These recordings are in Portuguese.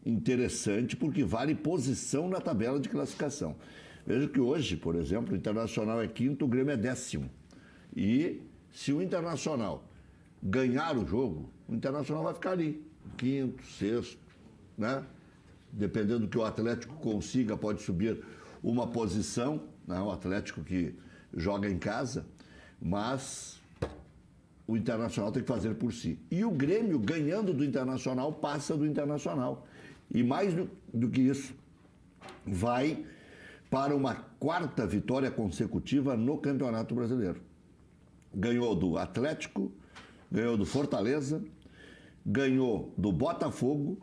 interessante porque vale posição na tabela de classificação. Veja que hoje, por exemplo, o Internacional é quinto, o Grêmio é 10º. E se o Internacional ganhar o jogo, o Internacional vai ficar ali, quinto, sexto, né? Dependendo do que o Atlético consiga, pode subir uma posição, né? O Atlético que joga em casa, mas o Internacional tem que fazer por si. E o Grêmio, ganhando do Internacional, passa do Internacional. E mais do que isso, vai para uma quarta vitória consecutiva no Campeonato Brasileiro. Ganhou do Atlético, ganhou do Fortaleza, ganhou do Botafogo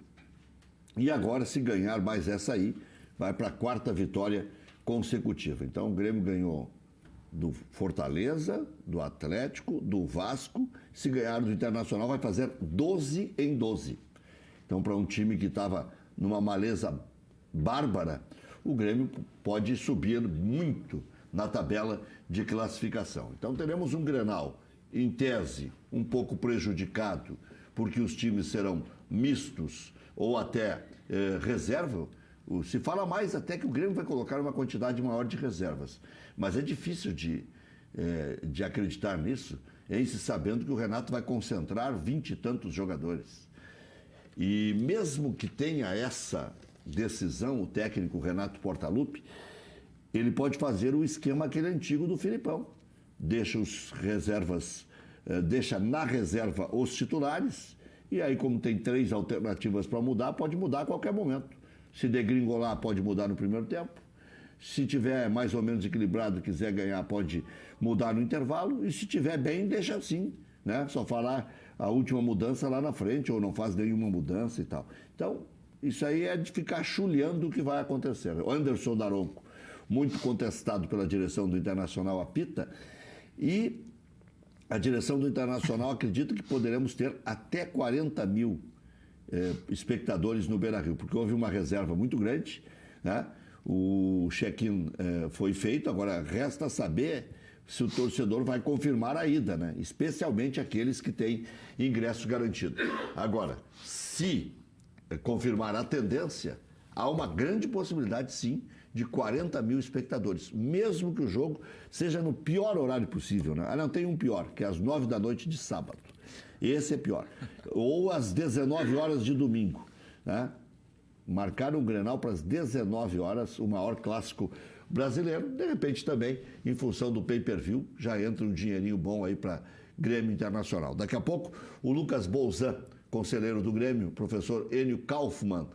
e agora, se ganhar mais essa aí, vai para a quarta vitória consecutiva. Então o Grêmio ganhou do Fortaleza, do Atlético, do Vasco. Se ganhar do Internacional, vai fazer 12 em 12. Então, para um time que estava numa maleza bárbara, o Grêmio pode subir muito na tabela de classificação. Então, teremos um Grenal, em tese, um pouco prejudicado, porque os times serão mistos ou até reserva. Se fala mais até que o Grêmio vai colocar uma quantidade maior de reservas. Mas é difícil de acreditar nisso, em se sabendo que o Renato vai concentrar 20 e tantos jogadores. E mesmo que tenha essa decisão, o técnico Renato Portaluppi, ele pode fazer o esquema aquele antigo do Filipão. Deixa os reservas, deixa na reserva os titulares, e aí, como tem 3 alternativas para mudar, pode mudar a qualquer momento. Se degringolar, pode mudar no primeiro tempo. Se tiver mais ou menos equilibrado e quiser ganhar, pode mudar no intervalo. E se tiver bem, deixa assim, né? Só falar a última mudança lá na frente, ou não faz nenhuma mudança e tal. Então, isso aí é de ficar chulhando o que vai acontecer. O Anderson Daronco, muito contestado pela direção do Internacional, apita, e a direção do Internacional acredita que poderemos ter até 40 mil espectadores no Beira-Rio, porque houve uma reserva muito grande, né? O check-in foi feito, agora resta saber se o torcedor vai confirmar a ida, né? Especialmente aqueles que têm ingresso garantido. Agora, se confirmar a tendência, há uma grande possibilidade, sim, de 40 mil espectadores, mesmo que o jogo seja no pior horário possível, né? Não, tem um pior, que é às 9 da noite de sábado. Esse é pior. Ou às 19 horas de domingo, né? Marcaram um Grenal para as 19 horas, o maior clássico brasileiro. De repente também, em função do pay-per-view, já entra um dinheirinho bom aí para Grêmio Internacional. Daqui a pouco, o Lucas Bolzan, conselheiro do Grêmio, professor Enio Kaufmann,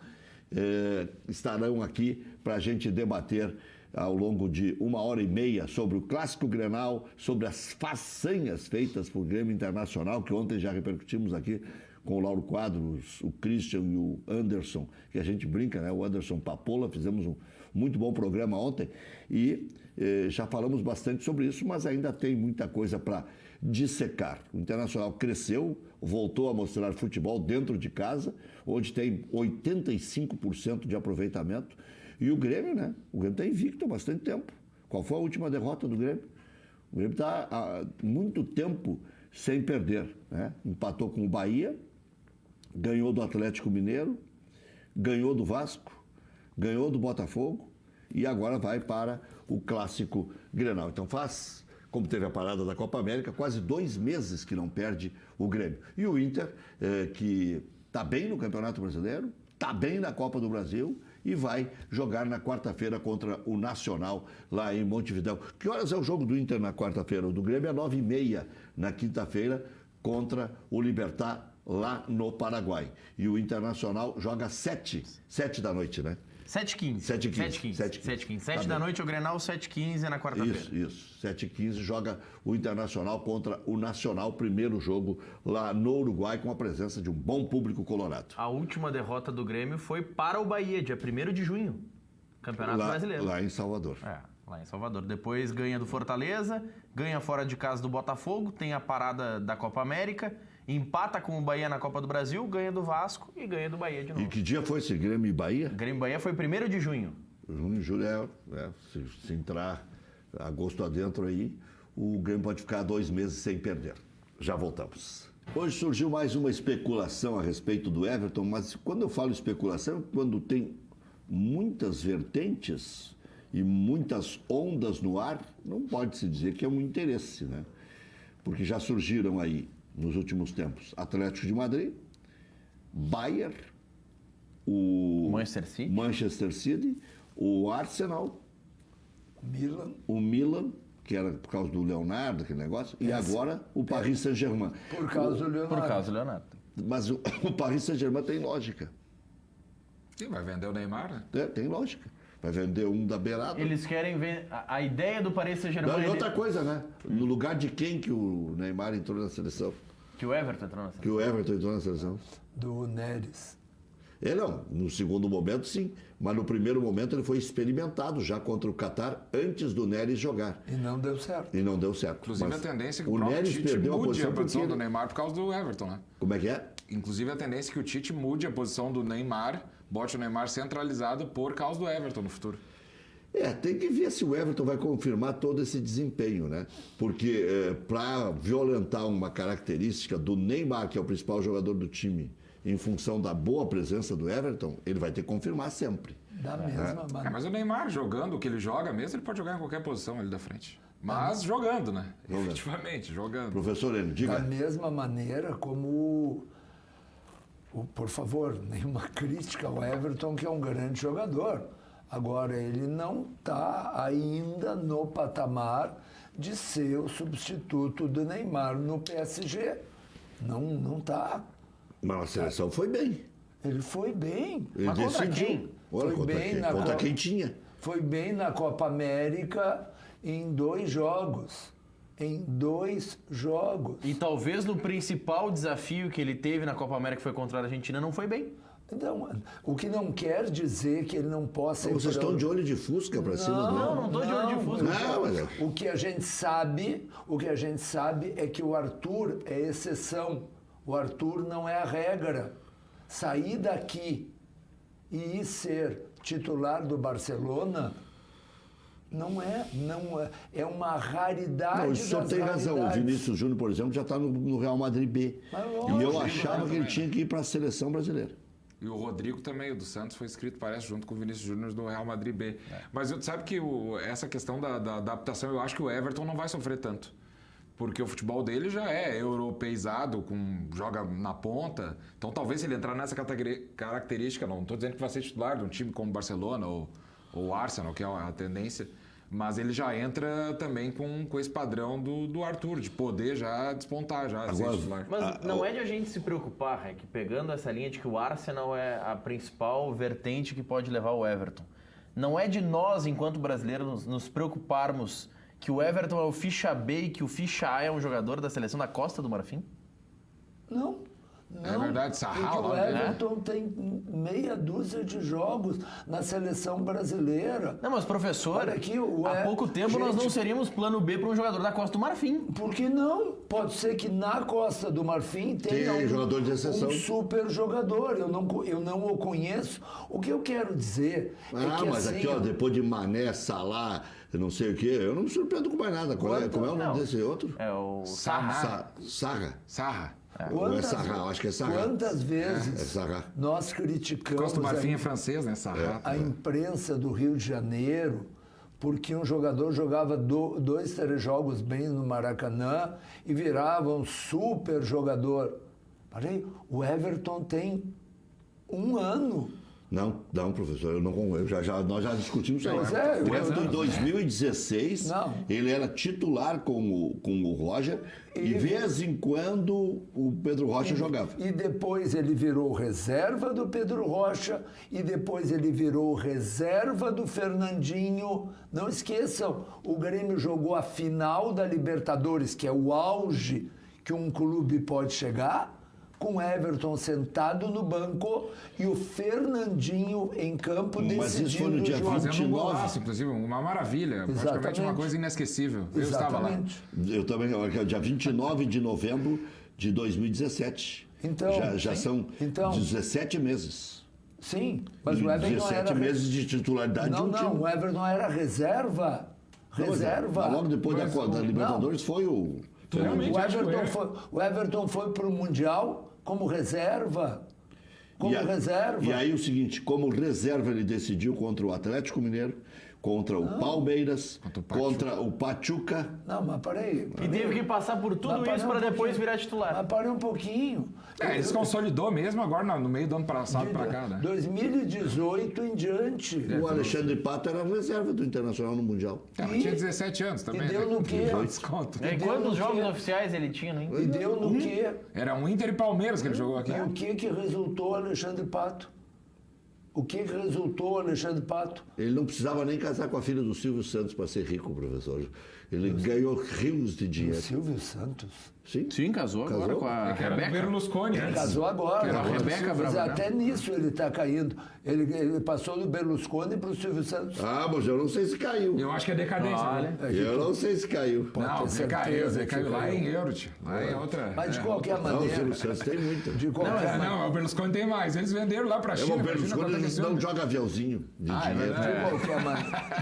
estarão aqui para a gente debater ao longo de 1h30 sobre o Clássico Grenal, sobre as façanhas feitas por Grêmio Internacional, que ontem já repercutimos aqui com o Lauro Quadros, o Christian e o Anderson, que a gente brinca, né? O Anderson Papola, fizemos um muito bom programa ontem e já falamos bastante sobre isso, mas ainda tem muita coisa para dissecar. O Internacional cresceu, voltou a mostrar futebol dentro de casa, onde tem 85% de aproveitamento, e o Grêmio, né? O Grêmio está invicto há bastante tempo. Qual foi a última derrota do Grêmio? O Grêmio está há muito tempo sem perder, né? Empatou com o Bahia, ganhou do Atlético Mineiro, ganhou do Vasco, ganhou do Botafogo e agora vai para o Clássico Grenal. Então faz, como teve a parada da Copa América, quase 2 meses que não perde o Grêmio. E o Inter, que está bem no Campeonato Brasileiro, está bem na Copa do Brasil e vai jogar na quarta-feira contra o Nacional lá em Montevidéu. Que horas é o jogo do Inter na quarta-feira? O do Grêmio é 9h30 na quinta-feira contra o Libertad lá no Paraguai. E o Internacional joga 7 da noite, né? 7h15. 7h15. 7 da noite o Grenal, 7h15 na quarta-feira. Isso. 7h15 joga o Internacional contra o Nacional, primeiro jogo lá no Uruguai, com a presença de um bom público colorado. A última derrota do Grêmio foi para o Bahia, dia 1º de junho. Campeonato Brasileiro. Lá em Salvador. Lá em Salvador. Depois ganha do Fortaleza, ganha fora de casa do Botafogo, tem a parada da Copa América, empata com o Bahia na Copa do Brasil, ganha do Vasco e ganha do Bahia de novo. E que dia foi esse Grêmio e Bahia? Grêmio e Bahia foi 1º de junho. Junho e julho, se entrar agosto adentro aí, o Grêmio pode ficar 2 meses sem perder. Já voltamos. Hoje surgiu mais uma especulação a respeito do Everton, mas quando eu falo especulação, quando tem muitas vertentes e muitas ondas no ar, não pode-se dizer que é um interesse, né? Porque já surgiram aí, nos últimos tempos, Atlético de Madrid, Bayern, o Manchester City, o Arsenal, o Milan, que era por causa do Leonardo, aquele negócio, e agora o Paris Saint-Germain. Por causa do Leonardo. Mas o Paris Saint-Germain tem lógica. Sim, vai vender o Neymar, né? Tem lógica. Vai vender um da beirada. Eles querem ver... A ideia do Paris Saint-Germain... E outra coisa, né? No lugar de quem que o Neymar entrou na seleção? Que o Everton entrou na seleção. Que o Everton entrou na seleção. Do Neres. Não. No segundo momento, sim. Mas no primeiro momento ele foi experimentado já contra o Catar antes do Neres jogar. E não deu certo. Inclusive Mas a tendência é que o Neres Tite perdeu mude a posição do Neymar por causa do Everton, né? Como é que é? Inclusive a tendência é que o Tite mude a posição do Neymar, bote o Neymar centralizado por causa do Everton no futuro. Tem que ver se o Everton vai confirmar todo esse desempenho, né? Porque para violentar uma característica do Neymar, que é o principal jogador do time, em função da boa presença do Everton, ele vai ter que confirmar sempre. Da mesma maneira. Mas o Neymar jogando o que ele joga mesmo, ele pode jogar em qualquer posição ali da frente. Mas jogando, né? Efetivamente, jogando. Professor Enio, diga. Da mesma maneira como... Por favor, nenhuma crítica ao Everton, que é um grande jogador. Agora, ele não está ainda no patamar de ser o substituto do Neymar no PSG. Não está. Mas a seleção foi bem. Ele foi bem. Ele Mas contra decidiu. quem? Olha, Foi contra bem quem? na Contra Copa. quem tinha. Foi bem na Copa América em 2 jogos. Em 2 jogos. E talvez no principal desafio que ele teve na Copa América, que foi contra a Argentina, não foi bem. Então, o que não quer dizer que ele não possa... Vocês estão de olho de fusca para cima do... Não estou de olho de fusca. Não, mas... O que a gente sabe é que o Arthur é exceção. O Arthur não é a regra. Sair daqui e ir ser titular do Barcelona não é uma raridade. Não, o senhor tem razão. O Vinícius Júnior, por exemplo, já está no Real Madrid B. E eu achava que ele tinha que ir para a seleção brasileira. E o Rodrigo também, o do Santos, foi inscrito, parece, junto com o Vinícius Júnior do Real Madrid B. Mas sabe que essa questão da adaptação, eu acho que o Everton não vai sofrer tanto. Porque o futebol dele já é europeizado, joga na ponta. Então, talvez se ele entrar nessa característica, não estou dizendo que vai ser titular de um time como o Barcelona ou Arsenal, que é a tendência, mas ele já entra também com esse padrão do Arthur, de poder já despontar, já ser titular. Mas não é de a gente se preocupar, Rec, pegando essa linha de que o Arsenal é a principal vertente que pode levar o Everton. Não é de nós, enquanto brasileiros, nos preocuparmos que o Everton é o ficha B e que o ficha A é um jogador da seleção da Costa do Marfim? Não. É verdade, Sarral, porque o Everton tem meia dúzia de jogos na seleção brasileira. Não, mas professor, Olha aqui, há pouco tempo nós não seríamos plano B para um jogador da Costa do Marfim. Por que não? Pode ser que na Costa do Marfim tenha jogador de exceção. Um super jogador. Eu não o conheço. O que eu quero dizer é que mas assim, aqui, ó, depois de Mané, Salah, eu não sei o quê, eu não me surpreendo com mais nada. Como é o nome desse outro? É o Sarra. Ou é Sarra, acho que é Sarra. Quantas vezes Sarra. nós criticamos Costa do Marfim é francês, né? Sarra. a imprensa do Rio de Janeiro porque um jogador jogava 2, 3 jogos bem no Maracanã e virava um super jogador. Parei, o Everton tem 1 ano. Não, professor, nós já discutimos isso aí. Pois O Everton, em 2016, ele era titular com o Roger e, de vez em quando, o Pedro Rocha jogava. E depois ele virou reserva do Pedro Rocha e depois ele virou reserva do Fernandinho. Não esqueçam, o Grêmio jogou a final da Libertadores, que é o auge que um clube pode chegar, com o Everton sentado no banco e o Fernandinho em campo decidindo. Mas isso foi no dia 29. Inclusive, uma maravilha. Praticamente uma coisa inesquecível. Eu estava lá. Eu também, dia 29 de novembro de 2017. Então, já são 17 meses. Sim, mas o Everton 17 meses de titularidade de um time. Não, o Everton era reserva. Mas logo depois da Libertadores foi o Tu realmente acha que O Everton foi para o Mundial como reserva. E aí o seguinte, como reserva ele decidiu contra o Atlético Mineiro, contra o Palmeiras, contra o Pachuca. Não, mas parei. E teve que passar por tudo isso para depois virar titular. Mas parei um pouquinho. ele se consolidou mesmo agora no meio do ano passado para cá, né? 2018 em diante. O Alexandre Pato era reserva do Internacional no Mundial. Tinha 17 anos também. E deu no quê? Desconto. E deu quantos no jogos quê? oficiais ele tinha, né? E deu no quê? Era um Inter e Palmeiras que ele jogou aqui. E o que resultou Alexandre Pato? O que resultou Alexandre Pato? Ele não precisava nem casar com a filha do Silvio Santos para ser rico, professor. Ele ganhou rios de dinheiro. Silvio Santos. Sim? Sim, casou agora com a Que era do Rebeca. Berlusconi antes. Casou agora. era a Rebeca Mas Bravanel. até nisso ele está caindo. Ele passou do Berlusconi para o Silvio Santos. Ah, mas eu não sei se caiu. Eu acho que é decadência. Olha. né? Eu não sei se caiu. Não, ter decaiu certeza lá que em Eurot. Lá em outra. Mas de qualquer Não, o maneira. Silvio Santos tem muito. De qualquer maneira. Não, o Berlusconi tem mais. Eles venderam lá para a É China. o imagina Berlusconi, quanto é que ele esse não homem- joga aviãozinho de dinheiro.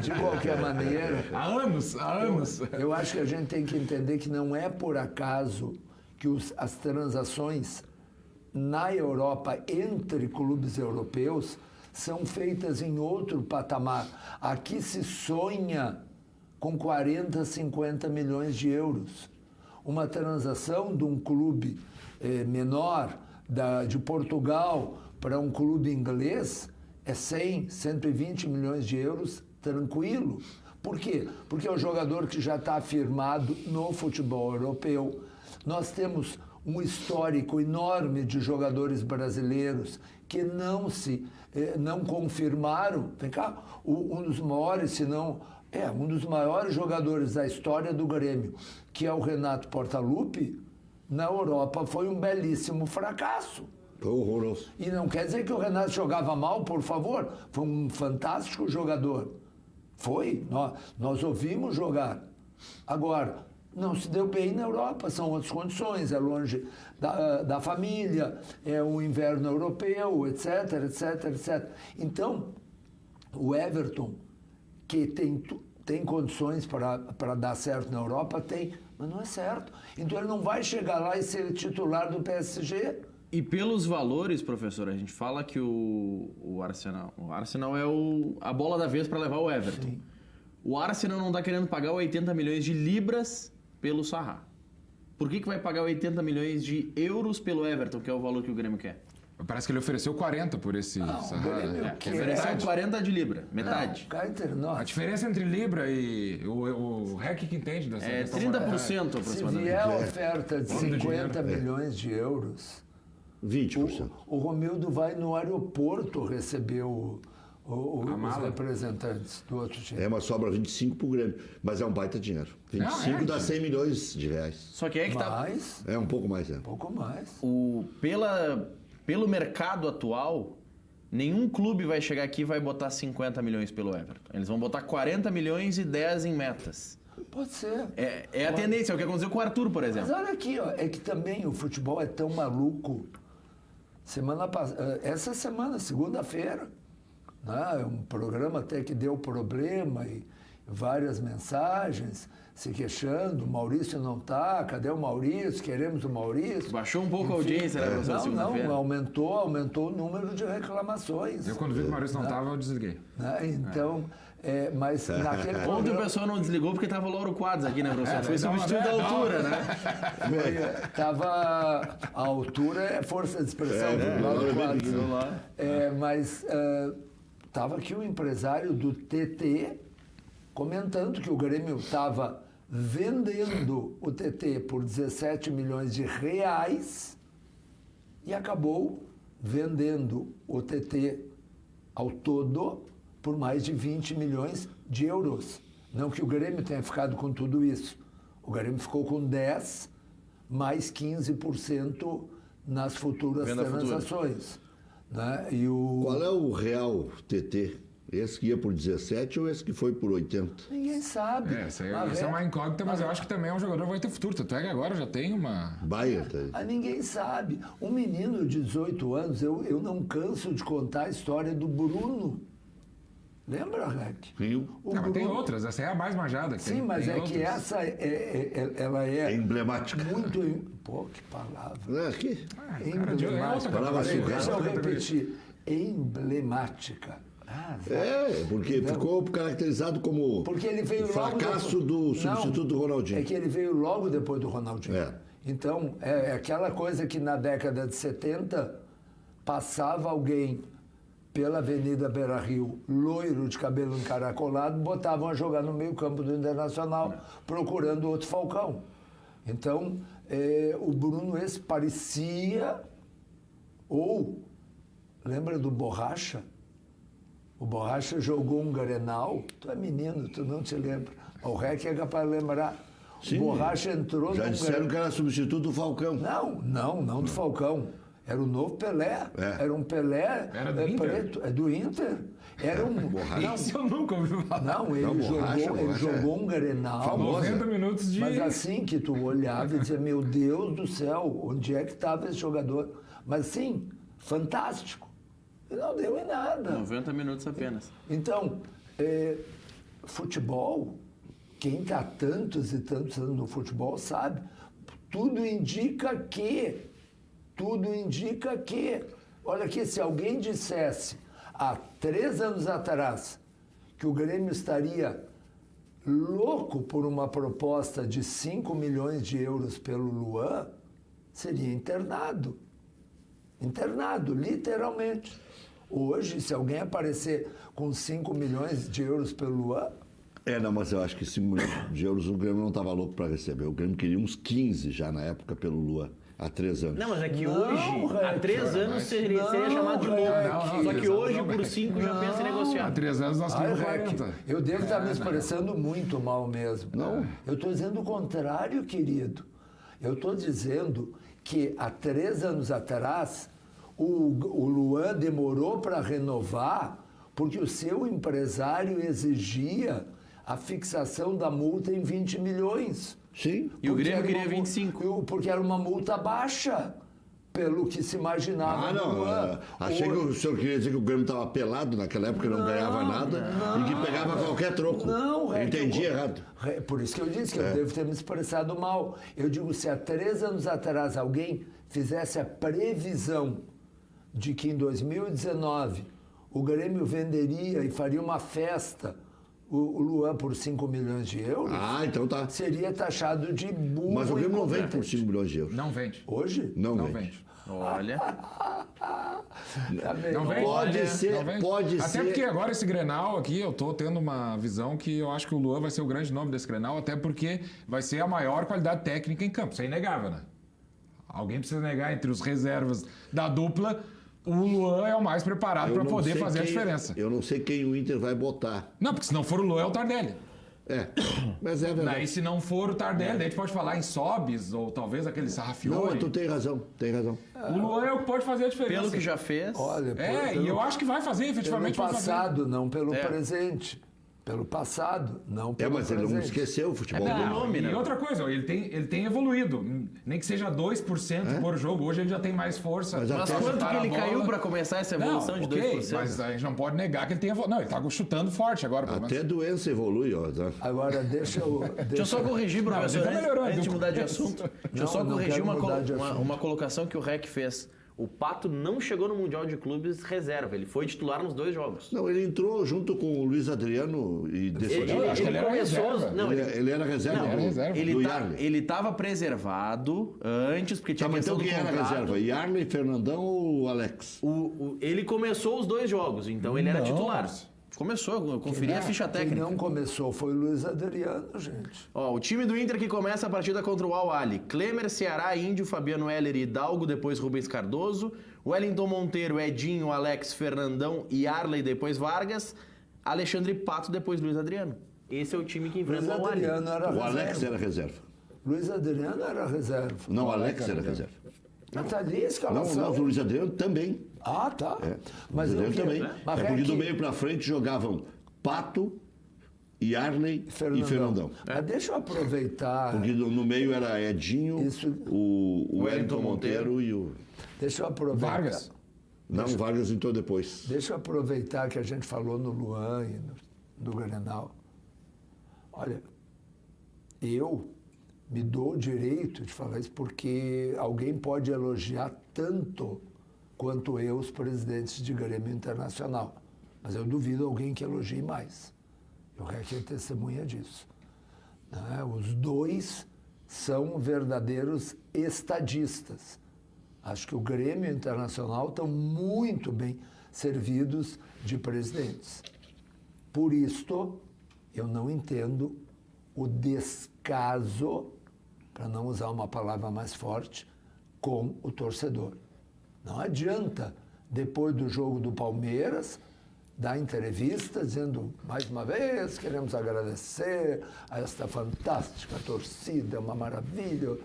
De qualquer maneira, Há anos. eu acho que a gente tem que entender que não é por acaso que as transações na Europa entre clubes europeus são feitas em outro patamar. Aqui se sonha com 40, 50 milhões de euros. Uma transação de um clube menor de Portugal para um clube inglês é 100, 120 milhões de euros tranquilo. Por quê? Porque é o jogador que já está afirmado no futebol europeu. Nós temos um histórico enorme de jogadores brasileiros que não confirmaram. Vem cá, um dos maiores, se não um dos maiores jogadores da história do Grêmio, que é o Renato Portaluppi, na Europa foi um belíssimo fracasso. Foi horroroso. E não quer dizer que o Renato jogava mal, por favor. Foi um fantástico jogador. Foi. Nós ouvimos jogar. Agora, não se deu bem na Europa. São outras condições. É longe da família, é o inverno europeu, etc, etc, etc. Então, o Everton, que tem condições para dar certo na Europa, tem, mas não é certo. Então, ele não vai chegar lá e ser titular do PSG. E pelos valores, professor, a gente fala que o Arsenal é a bola da vez para levar o Everton. Sim. O Arsenal não está querendo pagar 80 milhões de libras pelo Sarra. Por que vai pagar 80 milhões de euros pelo Everton, que é o valor que o Grêmio quer? Parece que ele ofereceu 40 por esse Sarra. Ofereceu 40 de libra, metade. Não, cá entre nós. A diferença entre Libra e o REC que entende dessa É dessa 30% moeda. Se aproximadamente. vier a oferta de Bom de 50 dinheiro, milhões de euros, 20%. o Romildo vai no aeroporto receber os mala. representantes do outro time. É, mas sobra 25 pro Grêmio. Mas é um baita dinheiro. 25 dá 100 milhões de reais. Só que é que tá. Mas, É um pouco mais, né? um pouco mais. Pelo mercado atual, nenhum clube vai chegar aqui e vai botar 50 milhões pelo Everton. Eles vão botar 40 milhões e 10 em metas. Pode ser. É a tendência, é o que aconteceu com o Arthur, por Mas exemplo. olha aqui, ó, é que também o futebol é tão maluco. Essa semana, segunda-feira, né, um programa até que deu problema e várias mensagens se queixando, o Maurício não tá, cadê o Maurício? Queremos o Maurício. Baixou um pouco a audiência, né, professor, Não, segunda-feira? aumentou o número de reclamações. Eu, quando vi que o Maurício não estava, eu desliguei. Né? Então, mas naquele Ontem o programa... pessoal não desligou porque tava o Lauro Quadros aqui, né, professor? Foi dá uma- substituído da dá uma- altura, né? Tava a altura é força de expressão do Lauro Quadros. Mas estava aqui o empresário do TT comentando que o Grêmio estava vendendo o TT por 17 milhões de reais e acabou vendendo o TT ao todo por mais de 20 milhões de euros. Não que o Grêmio tenha ficado com tudo isso. O Grêmio ficou com 10 mais 15% nas futuras Venda futura. transações. Né? Qual é o real TT? Esse que ia por 17 ou esse que foi por 80? Ninguém sabe. Essa é uma incógnita, mas eu acho que também é um jogador que vai ter futuro. Tanto é que agora já tem uma... Bayer, tá aí. Mas ninguém sabe. Um menino de 18 anos, eu não canso de contar a história do Bruno. Lembra, Rec? Sim. O Mas tem Bruno- outras, essa é a mais manjada. Sim, mas tem é que outras. essa ela é É emblemática. muito. Pô, que palavra. Aqui. Cara, é outra Emblemática. palavra categoria, Deixa eu outra categoria. repetir. Emblemática. Ah, Porque ficou caracterizado como Porque ele veio o fracasso logo do depois. substituto do Ronaldinho. É que ele veio logo depois do Ronaldinho. É. Então, é aquela coisa que na década de 70 passava alguém pela Avenida Beira-Rio, loiro de cabelo encaracolado, botavam a jogar no meio-campo do Internacional, procurando outro Falcão. Então, o Bruno esse parecia. Ou, lembra do Borracha? O Borracha jogou um Grenal. Tu é menino, tu não te lembra. O Rec é capaz de lembrar. Sim. O Borracha entrou Já num disseram que era substituto do Falcão. não do Falcão. Era o novo Pelé. É. Era um Pelé Era do Inter? preto. É do Inter. Era um. Borracha. Isso eu nunca ouvi falar. Não, ele, Borracha, jogou, ele Borracha jogou um Grenal. famosa. 90 minutos de... Mas assim que tu olhava e dizia, meu Deus do céu, onde é que estava esse jogador? Mas sim, fantástico. E não deu em nada. 90 minutos apenas. Então, futebol, quem está tantos e tantos anos no futebol sabe, tudo indica que, olha aqui, se alguém dissesse há 3 anos atrás que o Grêmio estaria louco por uma proposta de 5 milhões de euros pelo Luan, seria internado. Internado, literalmente. Hoje, se alguém aparecer com 5 milhões de euros pelo Luan, Não, mas eu acho que 5 milhões de euros o Grêmio não estava louco para receber. O Grêmio queria uns 15 já na época pelo Luan, há 3 anos. Não, mas é que Não, hoje, há Rec, 3 anos, seria chamado de louco. Rec. Só que hoje, por 5, já pensa em Há negociar. 3 anos nós ai, temos Rec, 40. eu devo estar me expressando muito mal mesmo. Não. Eu estou dizendo o contrário, querido. Eu estou dizendo que há 3 anos atrás, o Luan demorou para renovar porque o seu empresário exigia a fixação da multa em 20 milhões. Sim. E o Porque Grêmio era queria uma mu- 25. Porque era uma multa baixa, pelo que se imaginava do Não. Luan. Achei que o senhor queria dizer que o Grêmio estava pelado naquela época, não ganhava nada e que pegava qualquer troco. Não, Rec, Entendi errado. Por isso que eu disse que eu devo ter me expressado mal. Eu digo, se há 3 anos atrás alguém fizesse a previsão de que em 2019 o Grêmio venderia e faria uma festa o Luan por 5 milhões de euros, Então tá. seria taxado de burro. Mas o Grêmio não vende por incompetente. 5 milhões de euros. Não vende. Hoje? Não Não vende. vende. Olha. Tá bem. Não vende. Pode Olha, ser, não vende. pode até ser. porque agora esse Grenal aqui, eu tô tendo uma visão que eu acho que o Luan vai ser o grande nome desse Grenal, até porque vai ser a maior qualidade técnica em campo. Isso é inegável, né? Alguém precisa negar entre os reservas da dupla, o Luan é o mais preparado Eu para não poder sei fazer a quem- diferença. Eu não sei quem o Inter vai botar. Não, porque se não for o Luan, é o Tardelli. Mas é verdade. Daí, se não for o Tardelli, daí a gente pode falar em Sobis, ou talvez aquele Não, Sarrafiori. tu tem razão, tem razão. O Luan é o que pode fazer a diferença. Pelo que já fez. Olha, E eu acho que vai fazer, pelo efetivamente vai fazer. passado, não pelo É. presente. Pelo passado, não pelo Mas ele presente. não esqueceu o futebol pelo dele. nome, né? E outra coisa, ele tem evoluído. Nem que seja 2% por jogo. Hoje ele já tem mais força. Mas Mas até quanto chutar que a ele bola. caiu para começar essa evolução de 2%? Mas a gente não pode negar que ele tem evoluído. Não, ele tá chutando forte agora, pelo menos. Até doença evolui, ó. Tá? Agora, deixa eu... Deixa eu só corrigir, mas professor, ele tá melhorando, antes de viu? mudar de assunto. Deixa eu só não corrigir quero mudar de assunto. uma colocação que o Rec fez. O Pato não chegou no Mundial de Clubes reserva, ele foi titular nos 2 jogos. Não, ele entrou junto com o Luiz Adriano e decidiu. Eu acho que ele era reserva. Não, Ele era reserva não, do, era reserva. do Yarley. ele estava preservado antes, porque tinha Tá, mas questão então do quem era contrato. reserva? Yarley, Fernandão ou Alex? Ele começou os 2 jogos, então ele era Não. titular. Começou, eu conferi a ficha Quem técnica. não começou foi o Luiz Adriano, gente. Ó, o time do Inter que começa a partida contra o Al-Ahly. Klemer, Ceará, Índio, Fabiano Heller e Hidalgo, depois Rubens Cardoso. Wellington Monteiro, Edinho, Alex, Fernandão e Arley, depois Vargas. Alexandre Pato, depois Luiz Adriano. Esse é o time que Luiz enfrenta o Al-Ahly. Adriano era O reserva. Alex era reserva. Luiz Adriano era reserva. Não, o Alex era reserva. Mas tá ali a Não, escalação. o Luiz Adriano também. Ah, tá. Mas Mas o eu Adriano também. Mas É porque que- do meio pra frente jogavam Pato, Yarley e Fernandão. Mas deixa eu aproveitar. Porque no meio era Edinho, Isso. o Wellington Wellington Monteiro e o... Deixa eu aproveitar. Vargas. Não, o Vargas entrou depois. Deixa eu aproveitar que a gente falou no Luan e do Grenal. Olha, eu me dou o direito de falar isso porque alguém pode elogiar tanto quanto eu os presidentes de Grêmio Internacional. Mas eu duvido alguém que elogie mais. O REC é testemunha disso. Né? Os dois são verdadeiros estadistas. Acho que o Grêmio Internacional estão muito bem servidos de presidentes. Por isto, eu não entendo o descaso, para não usar uma palavra mais forte, com o torcedor. Não adianta, depois do jogo do Palmeiras, dar entrevista dizendo, mais uma vez, queremos agradecer a esta fantástica torcida, é uma maravilha.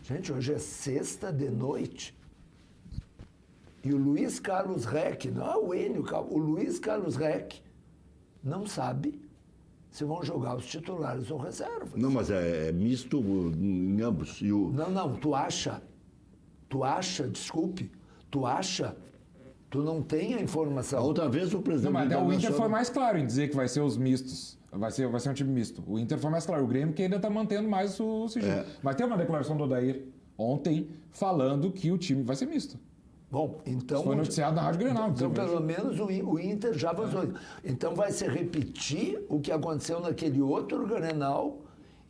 Gente, hoje é sexta de noite. E o Luiz Carlos Reck, não é o Enio, o Luiz Carlos Reck, não sabe se vão jogar os titulares ou reservas. Não, mas é misto em ambos. E o... Não, tu acha, desculpe, tu não tem a informação. A outra vez o presidente... Não, mas o Inter foi mais claro em dizer que vai ser os mistos. Vai ser um time misto. O Inter foi mais claro. O Grêmio que ainda está mantendo mais o sigilo. Mas tem uma declaração do Odair ontem falando que o time vai ser misto. Bom, então... Foi noticiado na Rádio Grenal. Então, pelo menos, o Inter já avançou. Então, vai se repetir o que aconteceu naquele outro Grenal,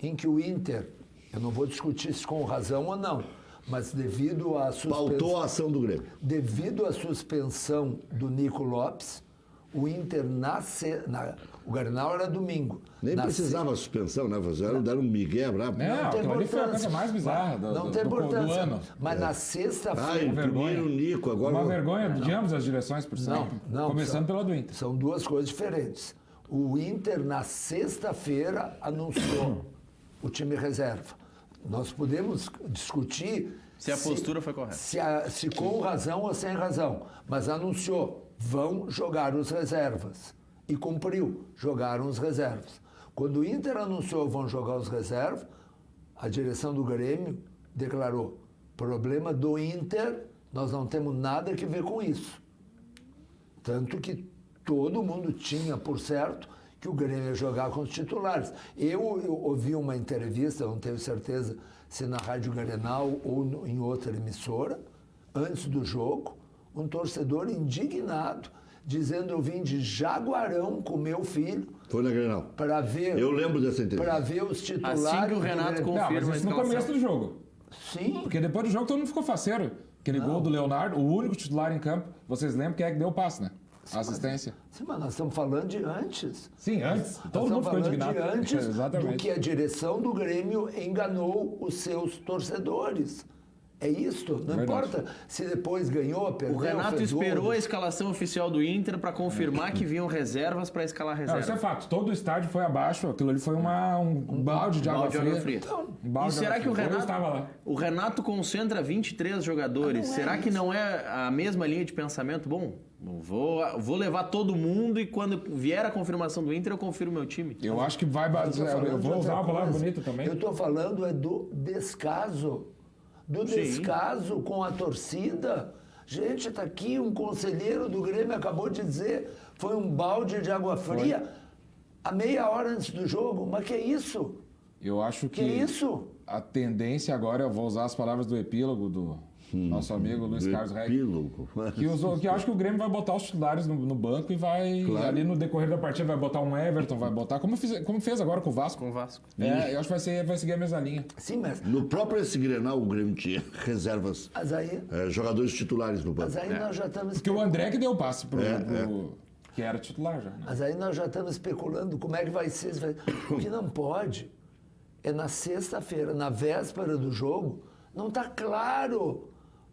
em que o Inter, eu não vou discutir se com razão ou não, mas devido à suspensão... Pautou a ação do Grêmio. Devido à suspensão do Nico Lopes, o Inter o Grenal era domingo. Nem precisava suspensão, né? Deram um migué brabo. Não, aquilo ali foi a coisa mais bizarra do ano. Mas na sexta-feira... Impediram o Nico agora. Uma vergonha de ambas as direções, por sinal. Começando pela do Inter. São duas coisas diferentes. O Inter, na sexta-feira, anunciou o time reserva. Nós podemos discutir... Se a postura foi correta. Se com razão ou sem razão. Mas anunciou, vão jogar os reservas. E cumpriu, jogaram os reservas. Quando o Inter anunciou vão jogar os reservas, a direção do Grêmio declarou, problema do Inter, nós não temos nada que ver com isso. Tanto que todo mundo tinha, por certo, que o Grêmio ia jogar com os titulares. Eu ouvi uma entrevista, não tenho certeza se na Rádio Grenal ou em outra emissora, antes do jogo, um torcedor indignado, dizendo eu vim de Jaguarão com meu filho. Foi na Grenal. Para ver. Eu lembro dessa entrevista. Para ver os titulares. Assim que o Renato confirma mas isso no começo do jogo. Sim. Porque depois do jogo todo mundo ficou faceiro. Aquele gol do Leonardo, o único titular em campo, vocês lembram quem é que deu o passe, né? A assistência. Sim, mas nós estamos falando de antes. Sim, antes. Todo mundo ficou indignado. De antes Exatamente. do que a direção do Grêmio enganou os seus torcedores. É isto, não Verdade. importa se depois ganhou, perdeu. O Renato fez esperou gol. a escalação oficial do Inter para confirmar que vinham reservas para escalar Não, reservas. isso é fato. Todo o estádio foi abaixo. Aquilo ali foi um balde de água fria. Um balde E será de que água fria. Eu estava lá. o Renato concentra 23 jogadores? Será que não é a mesma linha de pensamento? Bom, vou levar todo mundo e quando vier a confirmação do Inter eu confirmo meu time. Eu acho que vai... Eu vou usar uma palavra bonita também. Eu estou falando é do descaso. Do descaso com a torcida. Gente, está aqui um conselheiro do Grêmio acabou de dizer, foi um balde de água fria a meia hora antes do jogo. Mas que é isso? Eu acho que... Que é isso? A tendência agora, eu vou usar as palavras do epílogo do nosso amigo Luiz Carlos Reck. Que eu acho que o Grêmio vai botar os titulares no banco e vai, ali no decorrer da partida, vai botar um Everton, vai botar, como fez agora com o Vasco. Com o Vasco. Eu acho que vai seguir a mesma linha. Sim, mas... No próprio esse Grenal, o Grêmio tinha reservas, Mas aí, jogadores titulares no banco. mas aí nós já estamos... Porque o André que deu o passe pro que era titular já. Né? Mas aí nós já estamos especulando como é que vai ser. O que não pode é na sexta-feira, na véspera do jogo, não está claro.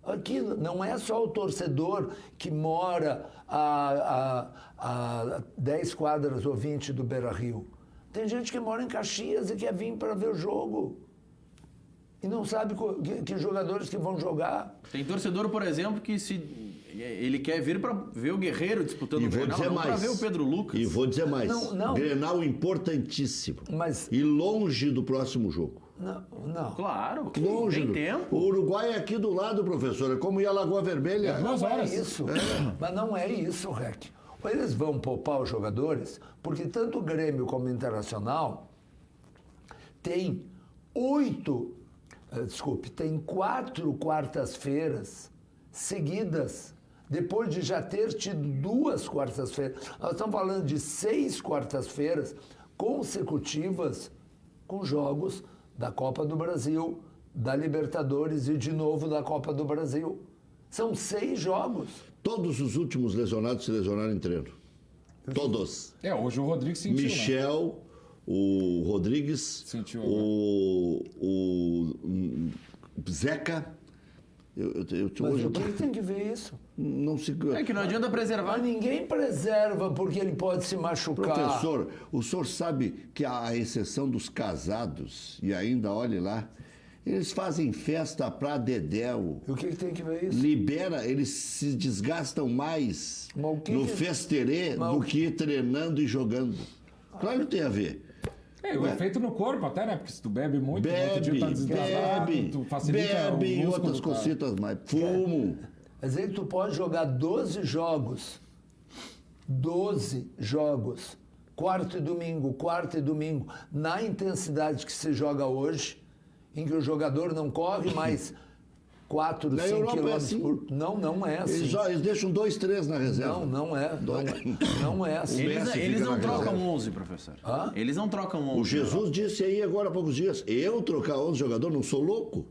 Aqui não é só o torcedor que mora a 10 quadras ou 20 do Beira-Rio. Tem gente que mora em Caxias e quer vir para ver o jogo. E não sabe que jogadores que vão jogar. Tem torcedor, por exemplo, que ele quer vir para ver o Guerreiro disputando o Grenal, não para ver o Pedro Lucas. E vou dizer mais. Não. Grenal importantíssimo. Mas... E longe do próximo jogo. Não. Claro, Longe. tem tempo. O Uruguai é aqui do lado, professor. É como ir a Lagoa Vermelha. É 2 horas. É isso. Mas não é isso, Rec. Eles vão poupar os jogadores porque tanto o Grêmio como o Internacional tem 4 quartas-feiras seguidas, depois de já ter tido 2 quartas-feiras. Nós estamos falando de 6 quartas-feiras consecutivas com jogos da Copa do Brasil, da Libertadores e de novo da Copa do Brasil. São 6 jogos. Todos os últimos lesionados se lesionaram em treino. Todos. Hoje o Rodrigues sentiu, né? Michel, o Rodrigues, Sentiu, o Zeca. Mas hoje o que tem que ver isso? não se... É que não adianta preservar. Mas ninguém preserva porque ele pode se machucar. Professor, o senhor sabe que a exceção dos casados, e ainda, olhe lá, eles fazem festa pra dedéu. E o que tem que ver isso? Libera, eles se desgastam mais Mas o que no que- festerê Mas do o que treinando e jogando. Claro que tem a ver. O efeito no corpo até, né? Porque se tu bebe muito, no outro dia Bebe, tá desgastado, bebe, tu facilita bebe o e músculo, outras tá? cositas mais. Fumo. Quer dizer que tu pode jogar 12 jogos, quarto e domingo, na intensidade que se joga hoje, em que o jogador não corre mais 4, Na 5 Europa é quilômetros assim. por... Não é assim. Eles deixam 2, 3 na reserva. Não é assim. Messi Eles fica não na trocam reserva. 11, professor. Hã? Eles não trocam 11. O Jesus disse aí agora há poucos dias, eu trocar 11 jogadores, não sou louco?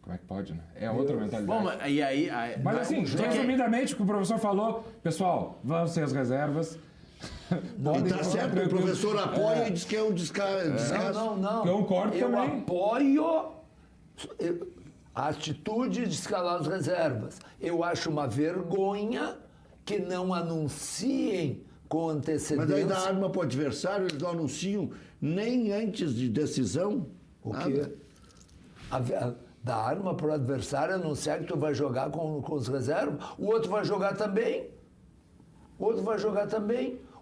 Como é que pode, né? É outra mentalidade. Bom, e aí... Mas assim, resumidamente, o que o professor falou, pessoal, vão ser as reservas. E tá certo, o professor apoia e diz que é um descaso. Não. Eu concordo Eu também. apoio a atitude de escalar as reservas. Eu acho uma vergonha que não anunciem com Mas antecedência. aí dá arma para o adversário, eles não anunciam nem antes de decisão. O Nada. quê? Dá arma para o adversário anunciar que tu vai jogar com os reservas. O outro vai jogar também.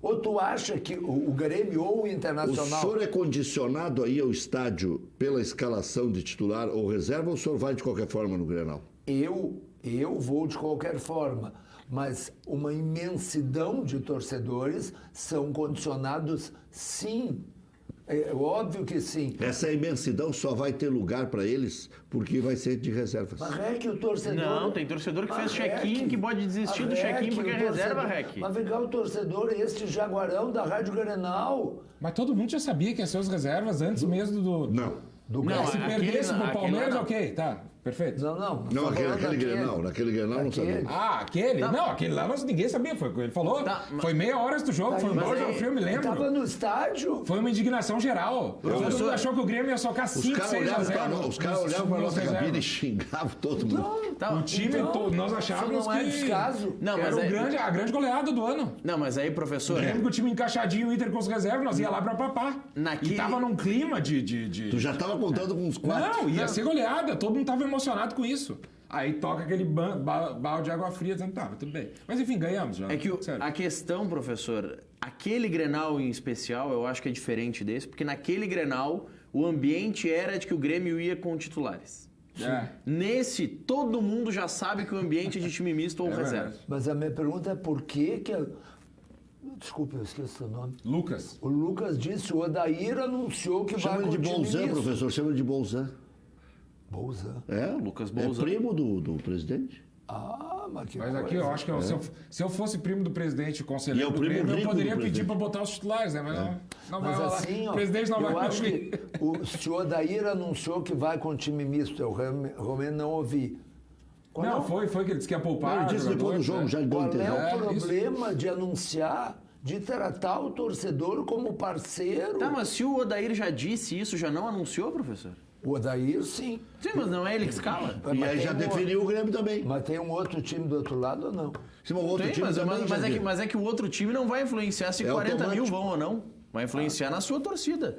Ou tu acha que o Grêmio ou o O Internacional... senhor é condicionado aí ao estádio pela escalação de titular ou reserva ou o senhor vai de qualquer forma no Grenal? Eu vou de qualquer forma, mas uma imensidão de torcedores são condicionados, sim. É óbvio que sim. Essa imensidão só vai ter lugar para eles porque vai ser de reservas. Mas, Rec, o torcedor... Não, tem torcedor que fez Mas, check-in Rec, que pode desistir do mas, check-in Rec, porque é o reserva, torcedor- Rec. Mas vem cá, o torcedor, este jaguarão da Rádio Grenal. Mas todo mundo já sabia que ia ser as reservas antes mesmo do... Não. Não, Se aquele perdesse pro aquele Palmeiras, não. ok, tá, perfeito. Não, Não, tô falando naquele Grenal. Naquele Grenal não sabia. Ah, aquele? Não, aquele lá ninguém sabia, foi o que ele falou. Tá, mas- Foi meia hora do jogo, foi um mas jogo aí- frio, eu me lembro. Tava no estádio. Foi uma indignação geral. Todo mundo achou que o Grêmio ia socar Os 5, caras 6 a olhavam 0. para os caras olhavam para a nossa cabine e xingavam todo mundo. Tá, O time todo, nós achávamos isso não é que descaso. Não, mas era a grande goleada do ano. Não, mas aí, professor... Eu lembro que o time encaixadinho, o Inter com os reservas, nós ia lá pra papar. Naquele- E tava num clima de... Tu já estava contando com uns 4. Não, ia ser goleada, todo mundo tava emocionado com isso. Aí toca aquele balde de água fria, dizendo, tá, tudo bem. Mas enfim, ganhamos já. É que Sério. a questão, professor, aquele Grenal em especial, eu acho que é diferente desse, porque naquele Grenal o ambiente era de que o Grêmio ia com titulares. É. Nesse, todo mundo já sabe que o ambiente é de time misto ou reserva. verdade. Mas a minha pergunta é por que... Desculpa, eu esqueci o nome. Lucas. O Lucas disse, o Odair anunciou que vai Chama com de o time Bolzan, misto. professor, chama de Bolzan. Bolzan. É, Lucas é Bolzan. primo do presidente. Mas que Mas coisa. aqui eu acho que se eu fosse primo do presidente e conselheiro E é o do primo Grêmio, eu rico poderia do pedir presidente. para botar os titulares, né? Mas não vai Mas rolar. assim, ó, O presidente não eu vai acho ouvir. que se o Odair anunciou que vai com o time misto, eu realmente não ouvi. Qual é Não, o- foi que ele disse que ia poupar. Não, ele disse depois do jogadores, jogo, né? já deu a Qual é entender. o isso. problema de anunciar, de tratar o torcedor como parceiro? Tá, mas se o Odair já disse isso, já não anunciou, professor? O Odair, sim. Sim, mas não é ele que escala. E Mas aí tem já um definiu o Grêmio também. Mas tem um outro time do outro lado ou não? Se o outro Tem, time também já mas deu. é que o outro time não vai influenciar se É 40 mil automático. vão ou não. Vai influenciar na sua torcida.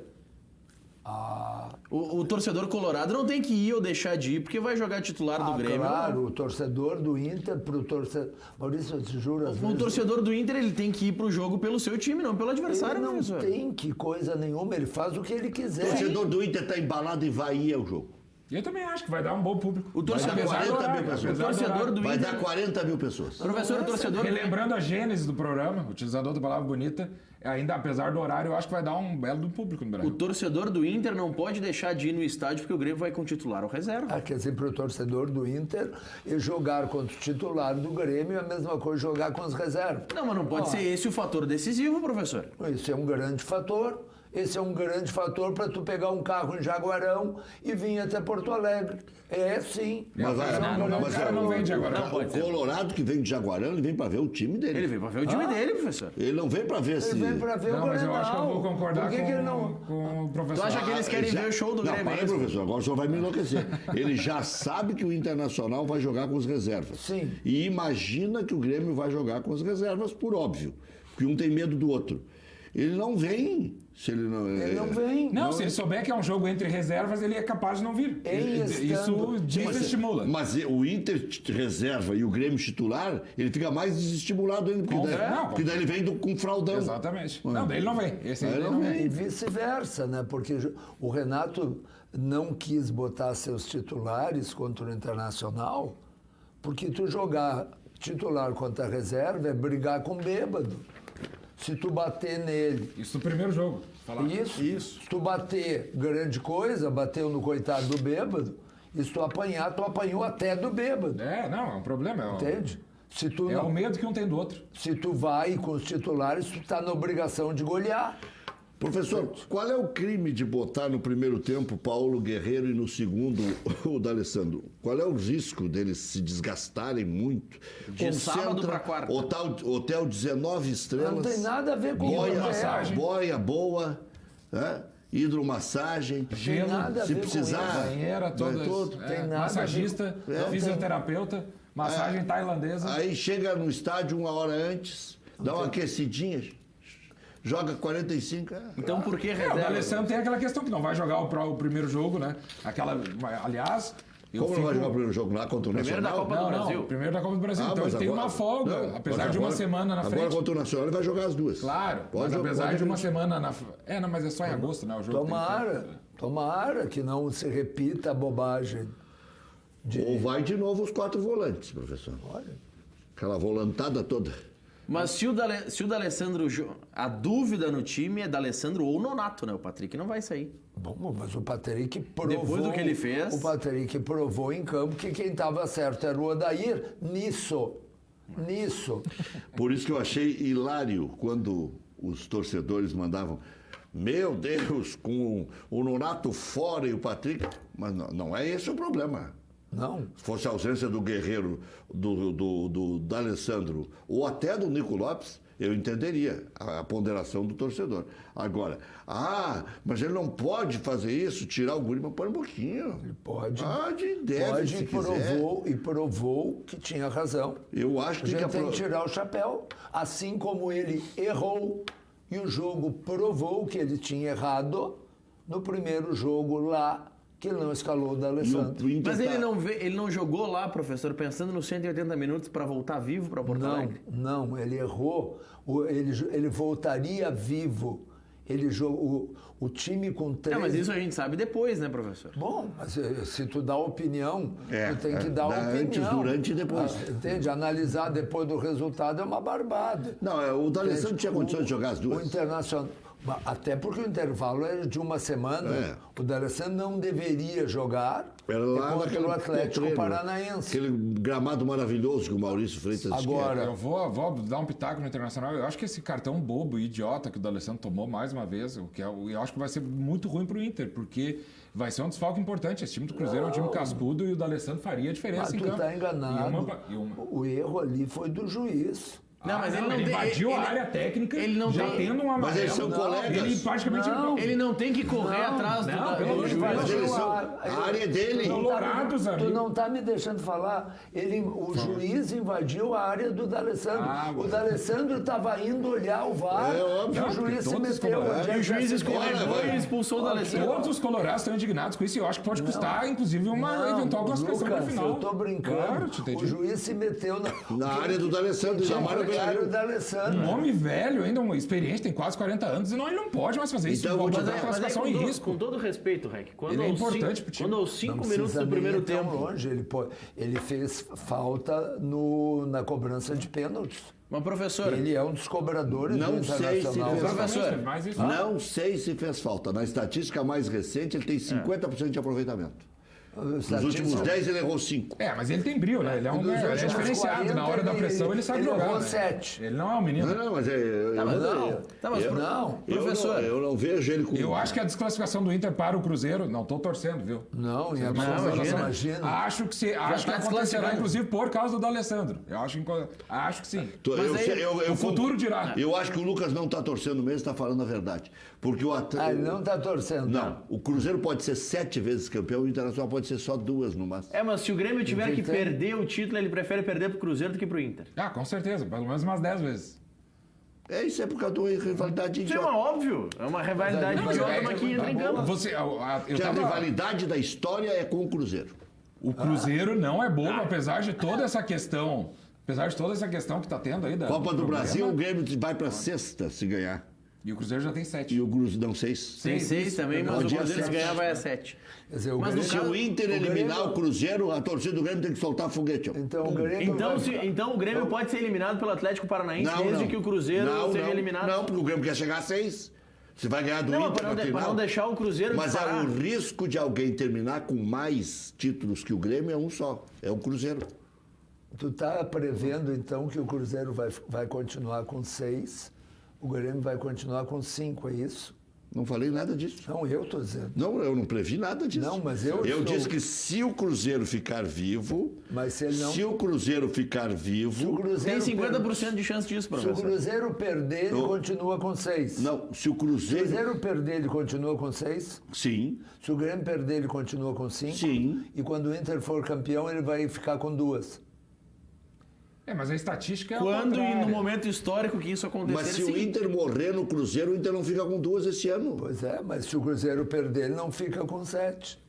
O torcedor colorado não tem que ir ou deixar de ir, porque vai jogar titular do Grêmio. Claro, o torcedor do Inter pro torcedor... Maurício, eu te juro, às O vezes... torcedor do Inter, ele tem que ir pro jogo pelo seu time, não pelo adversário, Ele não professor. tem que coisa nenhuma, ele faz o que ele O quiser. torcedor do Inter está embalado e vai ir ao jogo. E eu também acho que vai dar um bom público. O torcedor, Vai dar 40 mil o pessoas. torcedor do Vai Inter... dar 40 mil pessoas. Professor, o torcedor do Inter... Relembrando a gênese do programa, utilizador da palavra bonita, ainda apesar do horário, eu acho que vai dar um belo do público no O Brasil. torcedor do Inter não pode deixar de ir no estádio porque o Grêmio vai com titular ou reserva. Quer dizer, para o torcedor do Inter, e jogar contra o titular do Grêmio é a mesma coisa jogar com as reservas. Não, mas não pode ser esse o fator decisivo, professor. Isso é um grande fator. Esse é um grande fator para tu pegar um carro em Jaguarão e vir até Porto Alegre. É, sim. Mas, Esse é um grande o cara não vem de Jaguarão. O Colorado que vem de Jaguarão, ele vem para ver o time dele. Ele veio pra ver o time dele, professor. Ele não vem para ver se... Ele vem para ver Não, o mas eu Grenal. acho que eu vou concordar Por que com, que ele não... com o professor. Tu acha que eles querem ver o show do não, Grêmio? Para aí, professor, agora o senhor vai me enlouquecer. Ele já sabe que o Internacional vai jogar com as reservas. Sim. E imagina que o Grêmio vai jogar com as reservas, por óbvio. Porque um tem medo do outro. Ele não vem. Se ele não, Ele não vem. Não, se ele souber que é um jogo entre reservas, ele é capaz de não vir. Isso desestimula. Mas o Inter reserva e o Grêmio titular, ele fica mais desestimulado ainda, porque daí ele vem com fraldão. Exatamente. Não, daí ele não vem. Esse aí ele não vem. E vice-versa, né? Porque o Renato não quis botar seus titulares contra o Internacional, porque tu jogar titular contra a reserva é brigar com bêbado. Se tu bater nele... Isso no primeiro jogo. Falar. Isso. Se tu bater grande coisa, bateu no coitado do bêbado, e se tu apanhar, tu apanhou até do bêbado. Não, é um problema. Entende? Se tu É não... o medo que um tem do outro. Se tu vai com os titulares, tu tá na obrigação de golear. Professor, qual é o crime de botar no primeiro tempo Paulo Guerreiro e no segundo o D'Alessandro? Qual é o risco deles se desgastarem muito? De sábado pra quarta. Hotel 19 estrelas. Não tem nada a ver com hidromassagem. Boia boa, né? Hidromassagem. Gelo, nada a se ver com precisar, isso. Banheira, todas. tudo. Tem nada Massagista, a ver fisioterapeuta, massagem tailandesa. Aí chega no estádio uma hora antes, dá uma aquecidinha, joga 45. Então por que O reserva? D'Alessandro tem aquela questão que não vai jogar o primeiro jogo, né? Aliás, Como não vai jogar o primeiro jogo lá contra o Primeiro da Nacional? Copa do Brasil. primeiro da Copa do Brasil. então mas ele tem agora- uma folga, não, apesar mas de uma agora- semana na Agora frente. contra o Nacional ele vai jogar as duas. Claro, Pode mas jogar, apesar pode de uma jogar. semana na... não, mas é só em agosto, né? O jogo Tomara que não se repita a bobagem. Ou vai de novo os 4 volantes, professor. Olha, Aquela volantada toda. Mas se o D'Alessandro... A dúvida no time é D'Alessandro ou Nonato, né? O Patrick não vai sair. bom, mas o Patrick provou... Depois do que ele fez... O Patrick provou em campo que quem estava certo era o Odair nisso. Por isso que eu achei hilário quando os torcedores mandavam: meu Deus, com o Nonato fora e o Patrick. Mas não é esse o problema. Não. Se fosse a ausência do Guerreiro, do D'Alessandro ou até do Nico Lopes, eu entenderia a ponderação do torcedor. Agora, mas ele não pode fazer isso, tirar o guri, mas põe um pouquinho. Ele Pode. Deve, Pode se e provou que tinha razão. Eu acho que A gente tem que tirar o chapéu. Assim como ele errou e o jogo provou que ele tinha errado no primeiro jogo lá, que ele não escalou o D'Alessandro. Mas ele não jogou lá, professor, pensando nos 180 minutos para voltar vivo para Porto Alegre? Não, ele errou. Ele voltaria vivo. O time com 3... Mas isso a gente sabe depois, né, professor? Bom, mas se tu dá opinião, tu tem que dar dá opinião. antes, durante e depois. Entende? Analisar depois do resultado é uma barbada. Não, o D'Alessandro tinha condições de jogar as duas. O Internacional... Até porque o intervalo era de uma semana. O D'Alessandro não deveria jogar Era lá contra o Atlético treino, Paranaense. aquele gramado maravilhoso que o Maurício Freitas Agora, Eu vou dar um pitaco no Internacional. Eu acho que esse cartão bobo e idiota que o D'Alessandro tomou mais uma vez, eu acho que vai ser muito ruim pro Inter, porque vai ser um desfalque importante. Esse time do Cruzeiro é um time cascudo e o D'Alessandro faria a diferença mas em tu campo. está enganado. O erro ali foi do juiz. Não, mas ele não ele tem- invadiu ele- a área técnica, ele não já tem- tendo um amarelo. Mas eles são colegas. Ele praticamente... Não. Ele não tem que correr atrás não, do pelo amor de juiz. Deus. Mas eles são, a área é dele. Colorados, Tu amigo. não tá me deixando falar. O juiz invadiu a área do D'Alessandro. O D'Alessandro estava indo olhar o VAR É óbvio. e o Não, juiz porque se todos meteu. os Onde é E o que juiz já se viu? escorregou Olha, e expulsou o D'Alessandro. Todos os colorados estão indignados com isso e eu acho que pode custar, inclusive, uma eventual classificação Lucas, no final. eu tô brincando. Claro, te o entendi. juiz se meteu Na área do D'Alessandro, Tinha chamaram que bem olhar ali. o D'Alessandro. Um homem velho, ainda experiente, tem quase 40 anos, e ele não pode mais fazer isso. Então, eu vou te Botar dar- a classificação em risco. Com todo respeito, Rec, quando Ele é aos importante cinco- pro time. Quando aos 5 Não minutos precisa do nem primeiro ir tão tempo. longe. Ele fez falta na cobrança de pênaltis. Mas, professor, Ele é um dos cobradores Não do sei se Internacional. fez Professor, Mas isso Não sei se fez falta. Na estatística mais recente, ele tem 50% de aproveitamento. Nos últimos 10, ele errou 5. mas ele tem brilho, né? Ele é diferenciado. Na hora da pressão, ele sabe jogar. errou né? 7. Ele não é um menino. Não, mas Não, professor. Eu não vejo ele com. Eu acho que a desclassificação do Inter para o Cruzeiro, não tô torcendo, viu? não, em imagina. absoluto, imagina. Acho que, acho que tá acontecerá, desclassificado. inclusive, por causa do Alessandro. Acho que sim. Mas O futuro dirá. Eu acho que o Lucas não está torcendo mesmo, está falando a verdade. Porque o Ele não está torcendo. Não, o Cruzeiro pode ser 7 vezes campeão, o Internacional pode ser só 2 no máximo. mas se o Grêmio tiver que Então- perder o título, ele prefere perder pro Cruzeiro do que pro Inter. Com certeza, pelo menos umas 10 vezes. Isso é por causa de uma rivalidade Isso é idiota. óbvio. É uma rivalidade Não, idiota, é- mas que entra em campo. Que a rivalidade da história é com o Cruzeiro. O Cruzeiro não é bobo, apesar de toda essa questão. Apesar de toda essa questão que tá tendo aí da Copa do problema. Brasil, o Grêmio vai para sexta se ganhar. E o Cruzeiro já tem 7. E o Cruzeiro não 6. Tem 6 também, mas o Pode ir a Cruzeiro se 7. ganhar vai a 7. Quer dizer, o Mas Grêmio- Se o Inter eliminar Grêmio- o Cruzeiro, a torcida do Grêmio tem que soltar foguete. ó. Então o Grêmio Então, vai- então o Grêmio pode ser eliminado pelo Atlético Paranaense desde que o Cruzeiro seja eliminado. Não, porque o Grêmio quer chegar a 6. Você vai ganhar do Não, Inter para não, na para final. não deixar o Cruzeiro Mas disparar. o risco de alguém terminar com mais títulos que o Grêmio é um só. É o Cruzeiro. Tu está prevendo, então, que o Cruzeiro vai continuar com 6, o Grêmio vai continuar com 5, é isso? Não falei nada disso. Não, eu estou dizendo. Não, eu não previ nada disso. Não, mas eu estou- disse que se o Cruzeiro ficar vivo, Mas se ele não- se o Cruzeiro ficar Se o vivo, Tem Cruzeiro 50% de chance disso, Se o professor. Cruzeiro perder, ele Eu- continua com 6. não, se o Se o Cruzeiro, Cruzeiro perder, ele continua com 6. sim, Se o Grêmio perder, ele continua com 5. Sim. E quando o Inter for campeão, ele vai ficar com 2. Mas a estatística é ao Quando e no contrário. momento histórico que isso acontecer, mas se sim. o Inter morrer no Cruzeiro, o Inter não fica com 2 esse ano. Pois é, mas se o Cruzeiro perder, ele não fica com 7.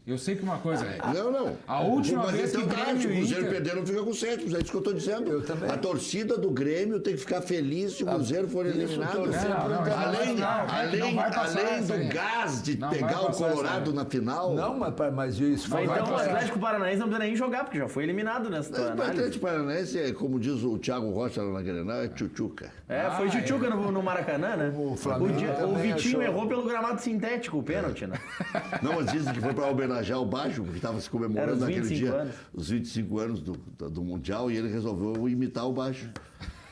Eu sei que uma coisa é. Não. A última Mas vez que então tá, Grêmio se o e Cruzeiro Inter- perder, não fica com 7. É isso que eu estou dizendo. Eu também. A torcida do Grêmio tem que ficar feliz se o Cruzeiro for isso, eliminado. torcer pro Além, Internacional. Não vai passar além essa do aí. gás de Não vai pegar o passar Colorado essa aí. na final. Não, mas isso Mas foi... então o passar. Atlético Paranaense não precisa nem jogar, porque já foi eliminado nessa O análise. Atlético Paranaense, é, como diz o Thiago Rocha lá na Grenal, é tchutchuca. Foi Tchutchuca no Maracanã, né? O Flamengo o também Vitinho achou. errou pelo gramado sintético, o pênalti, né? Não, mas dizem que foi para homenagear o Baggio, que estava se Era comemorando os naquele 25 dia anos. os 25 anos do Mundial e ele resolveu imitar o Baggio.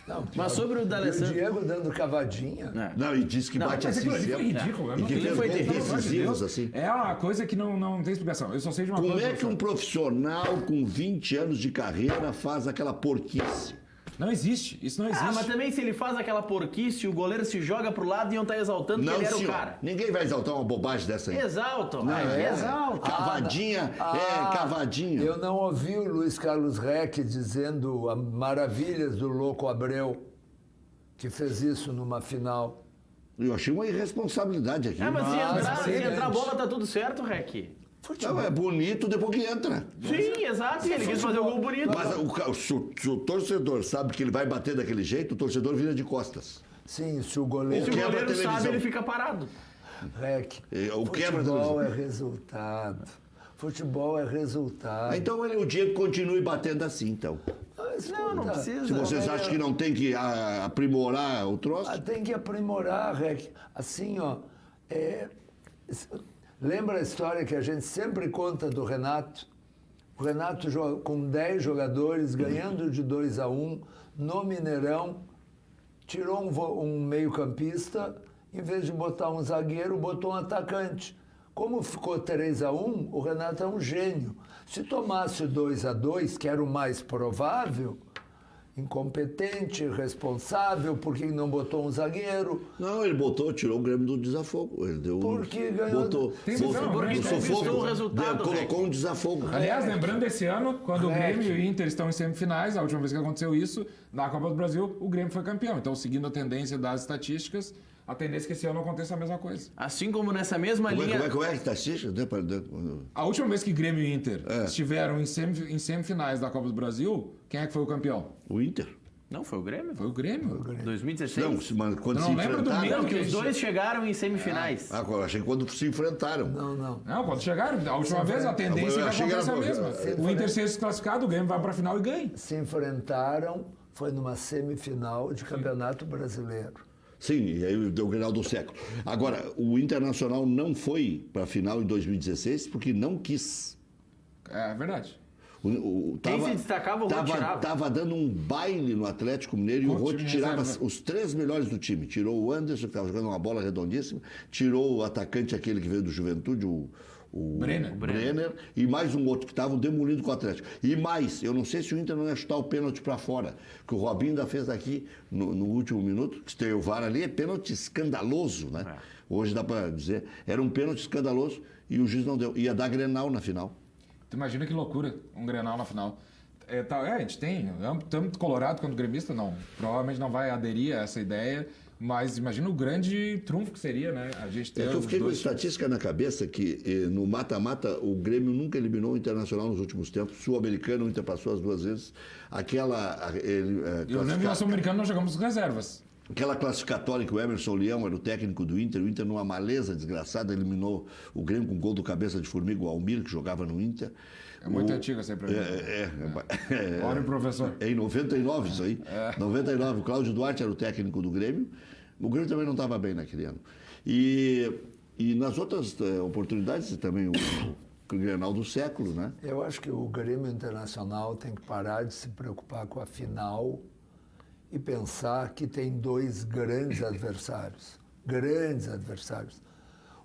Não, Mas sobre o e o D'Alessandro... Diego dando cavadinha. É. Não, e disse que Não, bate Mas assim aquilo ali foi sempre. ridículo. E não que tem- fez foi gols terrível. decisivos, assim. É uma coisa que não tem explicação. Eu só sei de uma Como coisa. é que um profissional com 20 anos de carreira faz aquela porquice? Não existe. Isso não existe. mas também se ele faz aquela porquice, o goleiro se joga pro lado e iam estar exaltando que ele era senhor. o cara. Ninguém vai exaltar uma bobagem dessa aí. Exaltam, é. exaltam. Cavadinha, cavadinha. Eu não ouvi o Luiz Carlos Reck dizendo as maravilhas do Louco Abreu, que fez isso numa final. Eu achei uma irresponsabilidade aqui. Mas se gente. entrar a bola tá tudo certo, Rec. Não, é bonito depois que entra. Sim, exato. Ele quis fazer o gol bonito. Mas se o torcedor sabe que ele vai bater daquele jeito, o torcedor vira de costas. Sim, se o Se goleiro... o quebra a goleiro televisão. sabe, ele fica parado. Reck, O quebra futebol da é resultado. Futebol é resultado. Então o Diego continue batendo assim, então. Mas, Não escuta, precisa. Se vocês acham que não tem que aprimorar o troço, Tem que aprimorar, Reck. Assim, ó. Lembra a história que a gente sempre conta do Renato? O Renato com 10 jogadores, ganhando de 2-1, no Mineirão, tirou um meio-campista, em vez de botar um zagueiro, botou um atacante. Como ficou 3-1, o Renato é um gênio. Se tomasse 2-2, que era o mais provável, incompetente, irresponsável, porque não botou um zagueiro. Não, ele tirou o Grêmio do desafogo. Ele deu Porque ganhou. o resultado, colocou um desafogo. Aliás, lembrando desse ano, quando o Grêmio e o Inter estão em semifinais, a última vez que aconteceu isso, na Copa do Brasil, o Grêmio foi campeão. Então, seguindo a tendência das estatísticas, a tendência é que esse ano aconteça a mesma coisa. Assim como nessa mesma linha... Como é que está estatística? A última vez que Grêmio e Inter estiveram em semifinais da Copa do Brasil, quem é que foi o campeão? O Inter. Não, foi o Grêmio. Foi o Grêmio. 2016? Não, quando Não se lembro do enfrentaram... Não, que os dois chegaram em semifinais. Eu achei que quando se enfrentaram. Não. Não, quando chegaram, a última vez a tendência é que aconteça a mesma. O Inter ser desclassificado, o Grêmio vai para a final e ganha. Se enfrentaram, foi numa semifinal de Campeonato Brasileiro. Sim, e aí deu o Grenal do século. Agora, o Internacional não foi para a final em 2016 porque não quis. É verdade. Quem se destacava, o Rô tirava. Tava dando um baile no Atlético Mineiro e o Rô tirava os 3 melhores do time. Tirou o Anderson, que estava jogando uma bola redondíssima, tirou o atacante, aquele que veio do Juventude, o Brenner, e mais um outro que estavam demolindo com o Atlético. E mais, eu não sei se o Inter não ia chutar o pênalti para fora, que o Robinho ainda fez aqui no último minuto, que tem o VAR ali, é pênalti escandaloso, né? Hoje dá para dizer, era um pênalti escandaloso e o juiz não deu. Ia dar Grenal na final. Tu imagina que loucura, um Grenal na final. A gente tem, tanto colorado quanto gremista, não. Provavelmente não vai aderir a essa ideia, mas imagina o grande trunfo que seria, né? A gente ter eu fiquei com estatística na cabeça que no mata-mata o Grêmio nunca eliminou o Internacional nos últimos tempos. Sul-Americano, o Inter passou as 2 vezes. Eu lembro que no Sul-Americano nós jogamos reservas. Aquela classificatória que o Emerson Leão era o técnico do Inter, o Inter numa maleza desgraçada eliminou o Grêmio com gol do cabeça de formiga, o Almir, que jogava no Inter. É muito antigo essa aí pra mim. Olha o professor. É em 99 isso aí. 99, o Cláudio Duarte era o técnico do Grêmio. O Grêmio também não estava bem naquele ano. E nas outras oportunidades também o Grenal do século, né? Eu acho que o Grêmio Internacional tem que parar de se preocupar com a final e pensar que tem 2 grandes adversários. Grandes adversários.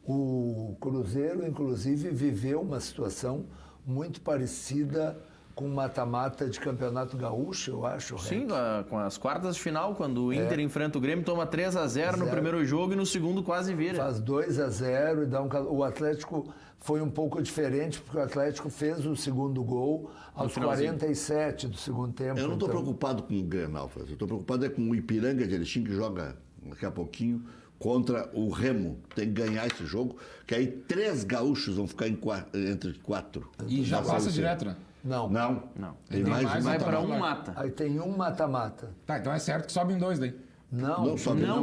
O Cruzeiro, inclusive, viveu uma situação muito parecida com o mata-mata de Campeonato Gaúcho, eu acho. Sim, com as quartas de final, quando o Inter enfrenta o Grêmio, toma 3-0 no primeiro jogo e no segundo quase vira. Faz 2-0 e dá o Atlético foi um pouco diferente, porque o Atlético fez o segundo gol aos 47 do segundo tempo. Eu não estou preocupado com o Grenal, eu estou preocupado com o Ipiranga de Erechim, que joga daqui a pouquinho contra o Remo. Tem que ganhar esse jogo, que aí 3 gaúchos vão ficar entre 4. E já passa direto, né? Não. Tem mais vai para um mata. Aí tem um mata-mata. Tá, então é certo que sobem 2 daí. Não,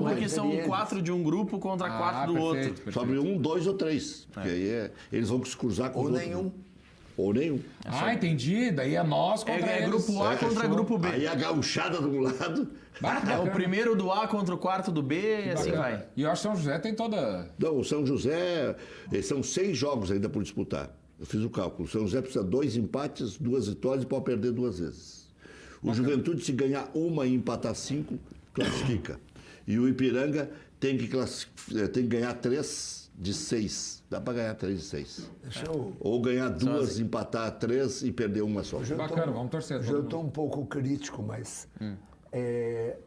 porque são 4 de um grupo contra 4 do outro. Perfeito. Sobe 1, 2 ou 3. Porque aí eles vão se cruzar com ou os outros. nenhum. Ou nenhum. Entendi. Daí é nós contra eles. grupo A contra grupo B. Aí a gauchada de um lado. É o primeiro do A contra o quarto do B e assim vai. E eu acho que São José tem toda... Não, o São José, são 6 jogos ainda por disputar. Eu fiz o cálculo. O São José precisa 2 empates, 2 vitórias e pode perder 2 vezes. O Juventude, se ganhar uma e empatar 5, classifica. E o Ipiranga tem que ganhar 3 de 6. Dá para ganhar 3 de 6. Ou ganhar 2, empatar 3 e perder uma só. Bacana, vamos torcer. Eu estou um pouco crítico, mas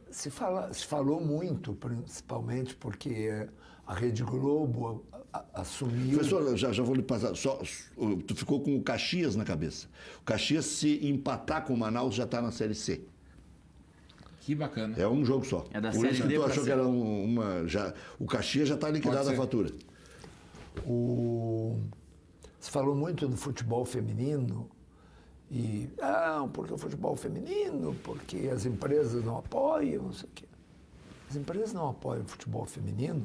se falou muito, principalmente porque a Rede Globo assumiu... Professor, já vou lhe passar. Tu ficou com o Caxias na cabeça. O Caxias, se empatar com o Manaus, já está na Série C. Que bacana. É um jogo só. É da Por Série isso que D tu pra achou C. que era o Caxias já está liquidada a fatura. Se falou muito do futebol feminino e porque o futebol feminino, porque as empresas não apoiam, não sei o quê. As empresas não apoiam o futebol feminino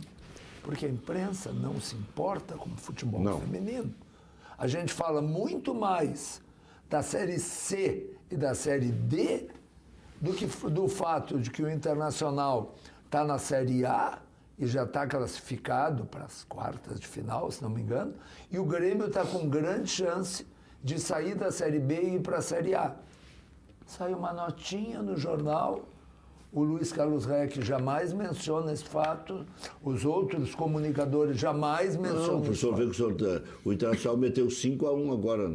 porque a imprensa não se importa com o futebol feminino. A gente fala muito mais da Série C e da Série D do fato de que o Internacional está na Série A e já está classificado para as quartas de final, se não me engano, e o Grêmio está com grande chance de sair da Série B e ir para a Série A. Sai uma notinha no jornal, o Luiz Carlos Reck jamais menciona esse fato, os outros comunicadores jamais mencionam Não, professor, vê que o Internacional meteu 5-1 agora.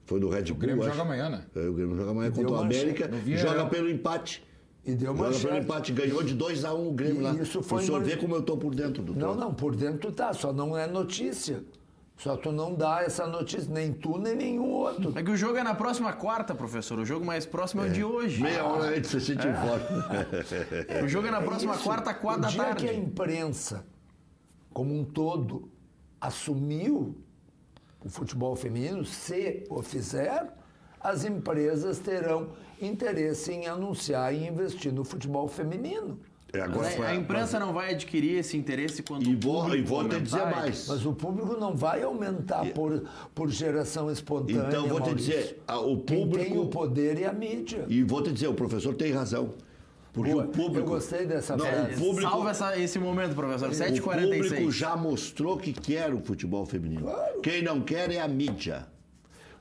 Foi do Red Bull, O Grêmio acho. joga amanhã, né? O Grêmio joga amanhã contra o deu América. manchete. No Joga Villarreal. pelo empate. E deu Joga pelo manchete. empate. Ganhou de 2-1 o Grêmio E lá. isso foi o senhor muito- vê como eu estou por dentro do troço. Não, por dentro tá, só não é notícia. Só tu não dá essa notícia, nem tu, nem nenhum outro. É que o jogo é na próxima quarta, professor. O jogo mais próximo é o de hoje. Meia hora antes a gente informa. O jogo é na próxima Isso. quarta, 4 O da dia tarde. que a imprensa, como um todo, assumiu o futebol feminino, se o fizer, as empresas terão interesse em anunciar e investir no futebol feminino. Agora, A imprensa não vai adquirir esse interesse quando E o vou público te dizer aumentar. mais. Mas o público não vai aumentar por geração espontânea. Então, vou te Maurício. dizer, o Quem tem o público... poder é a mídia. E vou te dizer, o professor tem razão. Porque Boa, o público... eu gostei dessa Não, frase. o público... Salva esse momento, professor. O 7h46. público já mostrou que quer o futebol feminino. Claro. Quem não quer é a mídia.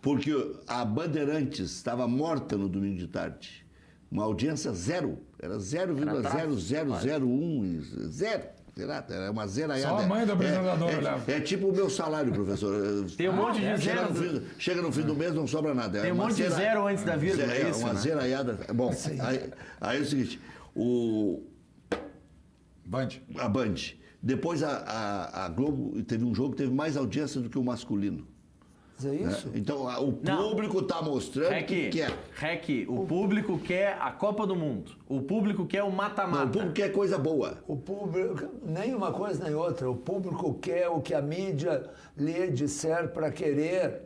Porque a Bandeirantes estava morta no domingo de tarde. Uma audiência zero. Era 0,0001. Zero. Era uma zeraiada. Só a mãe do apresentador olhava. É tipo o meu salário, professor. Tem um monte de Chega zero. chega no fim do mês, não sobra nada. Tem É um uma monte de zero antes da vírgula, é isso, uma né? zeraiada. Bom, aí é o seguinte, Band. a Band. Depois a Globo teve um jogo que teve mais audiência do que o masculino. Mas é isso. Então o Não. público está mostrando que quer. O público quer a Copa do Mundo. O público quer o Não, o mata-mata. público quer coisa boa. O público, nem uma coisa nem outra. O público quer o que a mídia lhe disser para querer.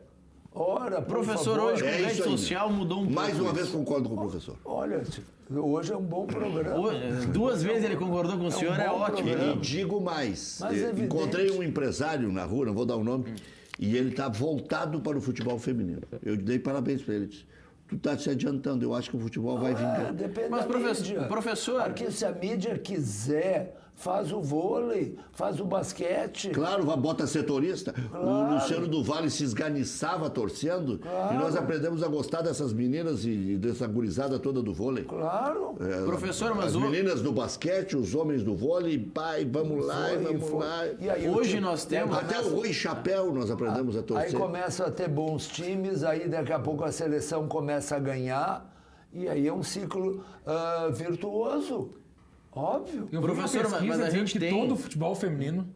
Ora, por Professor, favor. hoje com É rede isso aí. social mudou um pouco. Mais uma vez isso. concordo com o professor. Olha, hoje é um bom programa. Duas vezes ele concordou com o senhor, é bom ótimo. programa. E digo mais. Mas é evidente. Encontrei um empresário na rua, não vou dar o nome, e ele está voltado para o futebol feminino. Eu dei parabéns para ele. Disse, tu está se adiantando, eu acho que o futebol vai vingar. Depende Mas, da mídia. professor- Porque se a mídia quiser, faz o vôlei, faz o basquete. Claro, bota setorista. O Claro. Luciano do Vale se esganiçava torcendo. E nós aprendemos a gostar dessas meninas e dessa gurizada toda do vôlei. Claro. Professor, mas As meninas do basquete, os homens do vôlei, pai, vamos lá, Foi, vamos foi. lá. E aí o Hoje time- nós temos- Até o Rui Chapéu nós aprendemos a Aí torcer. começa a ter bons times, aí daqui a pouco a seleção começa a ganhar, e aí é um ciclo virtuoso. Óbvio. Eu vi uma Professor, pesquisa mas a dizendo gente que tem- todo o futebol feminino,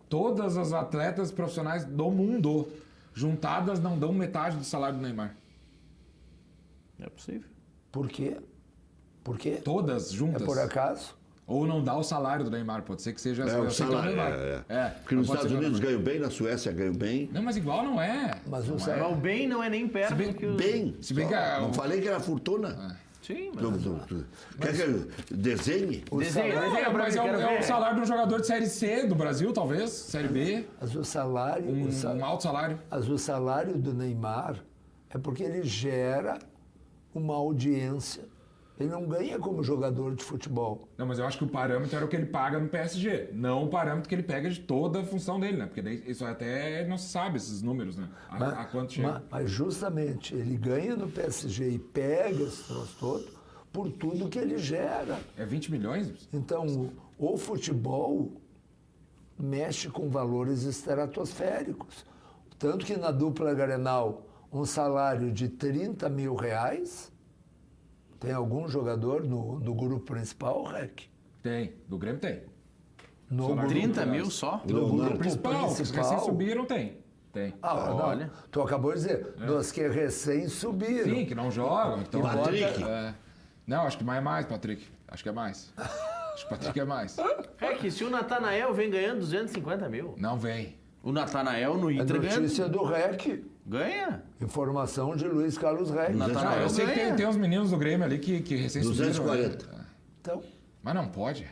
todas as atletas profissionais do mundo, juntadas, não dão metade do salário do Neymar. É possível. Por quê? Por quê? Todas É juntas. por acaso? Ou não dá o salário do Neymar, pode ser que seja... É, o eu sei que é salário. Neymar. Porque nos não pode Estados ser Unidos Neymar. ganham bem, na Suécia ganham bem. Não, mas igual não é. Mas o Mas o bem não é nem perto bem- do que o... Bem. Se bem só. que a- Não falei que era fortuna. Sim, mas... Quer que eu desenhe? Desenha pra Mas mim, quero é ver. o salário de um jogador de Série C do Brasil, talvez. Série B. Mas o salário, Um alto salário. mas o salário do Neymar é porque ele gera uma audiência. Ele não ganha como jogador de futebol. Não, mas eu acho que o parâmetro era o que ele paga no PSG, não o parâmetro que ele pega de toda a função dele, né? Porque daí isso até não se sabe esses números, né? A quanto chega. Mas justamente ele ganha no PSG e pega esse troço todo por tudo que ele gera. É 20 milhões? Então, o futebol mexe com valores estratosféricos. Tanto que na dupla Grenal, um salário de 30 mil reais, tem algum jogador no grupo principal, Rec? Tem. Do Grêmio tem. No Salário grupo, 30 mil só? no Não, grupo Principal, os que recém principal. subiram tem. Tem. Ah, Olha. não, tu acabou de dizer, dos que recém subiram. Sim, que não jogam. Então, Patrick. Não, acho que mais é mais, Patrick. Acho que é mais. Acho que o Patrick é mais. É que se o Natanael vem ganhando 250 mil, Não vem. o Natanael no É Inter ganha. notícia do Rec. Ganha. Informação de Luiz Carlos Rec. Natanael Eu sei que ganha. tem uns meninos do Grêmio ali que recém subiram. 240. né? Então, Mas não pode.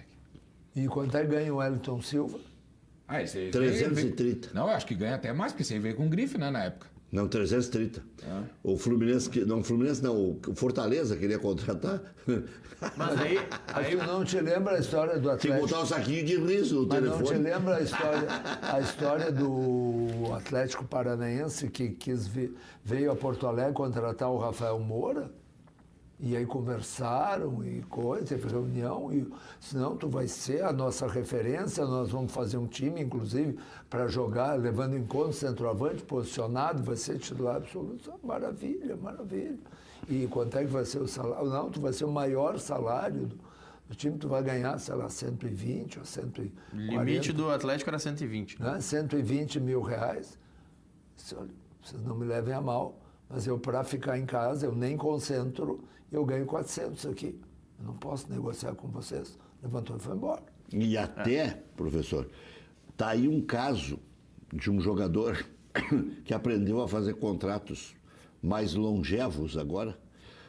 e quanto é que ganha o Wellington Silva? Ah, esse aí 330. Não, eu acho que ganha até mais, porque esse aí veio com grife, né, na época. Não, 330. O Fluminense, o Fortaleza queria contratar. Mas aí, Aí tu não te lembra a história do Tem que Atlético? botar um saquinho de riso no Mas não te telefone. lembra a história do Atlético Paranaense que veio a Porto Alegre contratar o Rafael Moura? E aí conversaram e coisa, teve reunião, e senão tu vai ser a nossa referência, nós vamos fazer um time, inclusive, para jogar, levando em conta o centroavante posicionado, vai ser titular absoluto. Maravilha, maravilha. E quanto é que vai ser o salário? Não, tu vai ser o maior salário do time, tu vai ganhar, sei lá, 120 ou 140. O limite do Atlético era 120. Né? 120 mil reais. Olha, vocês não me levem a mal, mas eu, para ficar em casa, eu nem concentro, eu ganho 400 aqui. Eu não posso negociar com vocês. Levantou e foi embora. E até, professor, tá aí um caso de um jogador que aprendeu a fazer contratos mais longevos agora,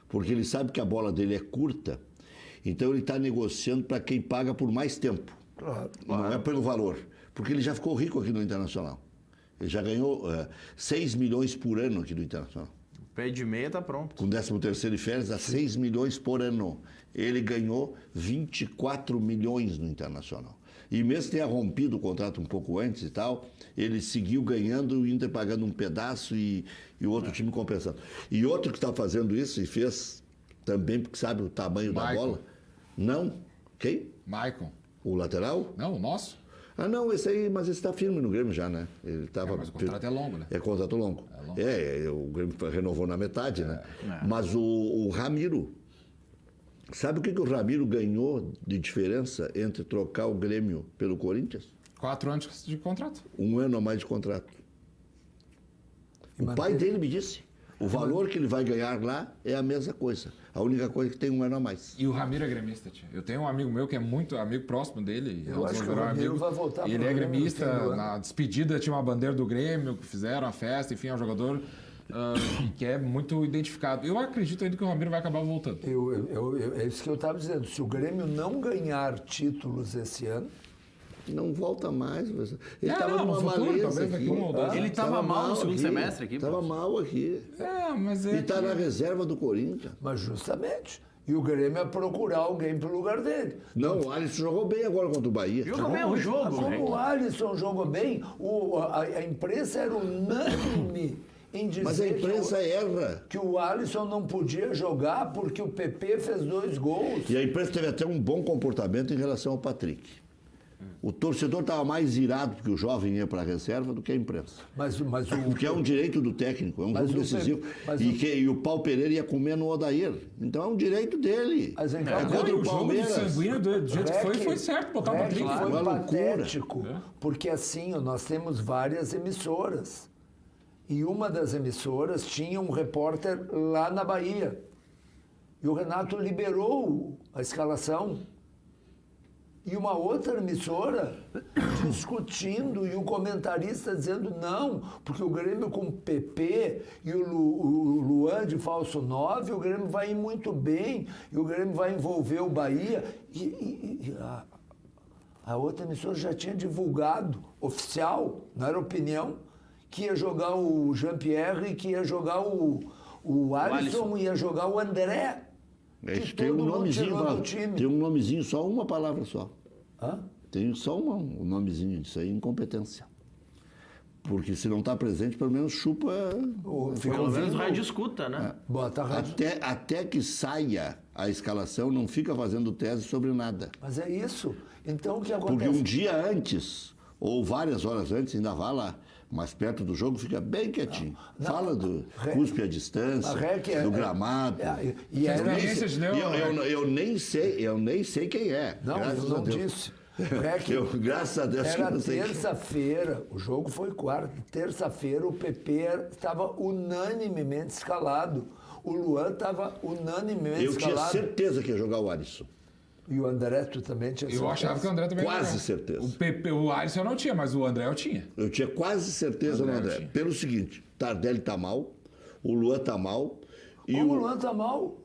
porque ele sabe que a bola dele é curta, então ele está negociando para quem paga por mais tempo. Claro. Não é pelo valor, porque ele já ficou rico aqui no Internacional. Ele já ganhou 6 milhões por ano aqui no Internacional. O pé de meia tá pronto. Com 13º e férias, dá 6 milhões por ano. Ele ganhou 24 milhões no Internacional. E mesmo tenha rompido o contrato um pouco antes e tal, ele seguiu ganhando, o Inter pagando um pedaço e o outro time compensando. E outro que está fazendo isso e fez também porque sabe o tamanho da bola. Não. Quem? Maicon. O lateral? Não, o nosso? Ah, não, esse aí, mas esse está firme no Grêmio já, né? Ele tava, mas o contrato é longo, né? É contrato longo. O Grêmio renovou na metade, né? Mas o Ramiro, sabe o que o Ramiro ganhou de diferença entre trocar o Grêmio pelo Corinthians? 4 anos de contrato. 1 ano a mais de contrato. O pai dele me disse. O valor que ele vai ganhar lá é a mesma coisa. A única coisa é que tem 1 ano a mais. E o Ramiro é gremista, tia. Eu tenho um amigo meu que é muito amigo próximo dele. Eu acho que o Ramiro vai voltar pro Ele é Grêmio no fim do gremista. ano. Na despedida tinha uma bandeira do Grêmio, que fizeram a festa, enfim, é um jogador que é muito identificado. Eu acredito ainda que o Ramiro vai acabar voltando. É isso que eu estava dizendo. Se o Grêmio não ganhar títulos esse ano, Não volta mais. Ele estava não, numa no futuro, maleza talvez aqui. daqui 1 ou 2 Ele estava mal no segundo semestre aqui. Estava mal aqui. mas E está na reserva do Corinthians. mas justamente. E o Grêmio é procurar alguém para o lugar dele. Não, o Alisson jogou bem agora contra o Bahia. Jogou bem o jogo, Como né? o Alisson jogou bem, a imprensa era unânime em dizer Mas a imprensa erra. que o Alisson não podia jogar porque o PP fez 2 gols. E a imprensa teve até um bom comportamento em relação ao Patrick. O torcedor estava mais irado porque o jovem ia para a reserva do que a imprensa. Mas o Porque é um direito do técnico, é um Mas jogo o decisivo. mas E o Paulo Pereira ia comer no Odair. Então é um direito dele. Mas vem cá, É não, contra o o jogo do Palmeiras. sanguíneo, do jeito que foi certo botar o Rec Patrick. foi Uma loucura. patético, porque assim, nós temos várias emissoras. E uma das emissoras tinha um repórter lá na Bahia. E o Renato liberou a escalação. E uma outra emissora discutindo e o comentarista dizendo não, porque o Grêmio com o PP e o Luan de falso 9, o Grêmio vai ir muito bem e o Grêmio vai envolver o Bahia. E a outra emissora já tinha divulgado, oficial, não era opinião, que ia jogar o Jean-Pierre, que ia jogar o Alisson, ia jogar o André. Que Tem um todo mundo nomezinho, chegou no lá. time. Tem um nomezinho, só uma palavra só. Hã? Tem só um nomezinho disso aí, incompetência. Porque se não está presente, pelo menos chupa. Fica Pelo menos ouvindo, rádio escuta, né? Bota a rádio. Até que saia a escalação, não fica fazendo tese sobre nada. Mas é isso. Então o que Porque acontece? um dia antes, ou várias horas antes, ainda vá lá. Mas perto do jogo fica bem quietinho. Não. Fala do Rec- cuspe à distância, a Rec do gramado. E era, Experiências, né? Eu nem sei quem é. não, graças eu não a Deus. disse. Rec, Graças a Deus que eu era não sei quem é. terça-feira, o jogo foi quarta. Terça-feira o PP estava unanimemente escalado. O Luan estava unanimemente Eu tinha escalado. certeza que ia jogar o Alisson. E o André, tu também tinha Eu achava que o André também Quase era. certeza. O Alisson eu não tinha, mas o André eu tinha. Eu tinha quase certeza no André, André. sim. Pelo seguinte, Tardelli tá mal, o Luan tá mal. E Como o Luan tá mal?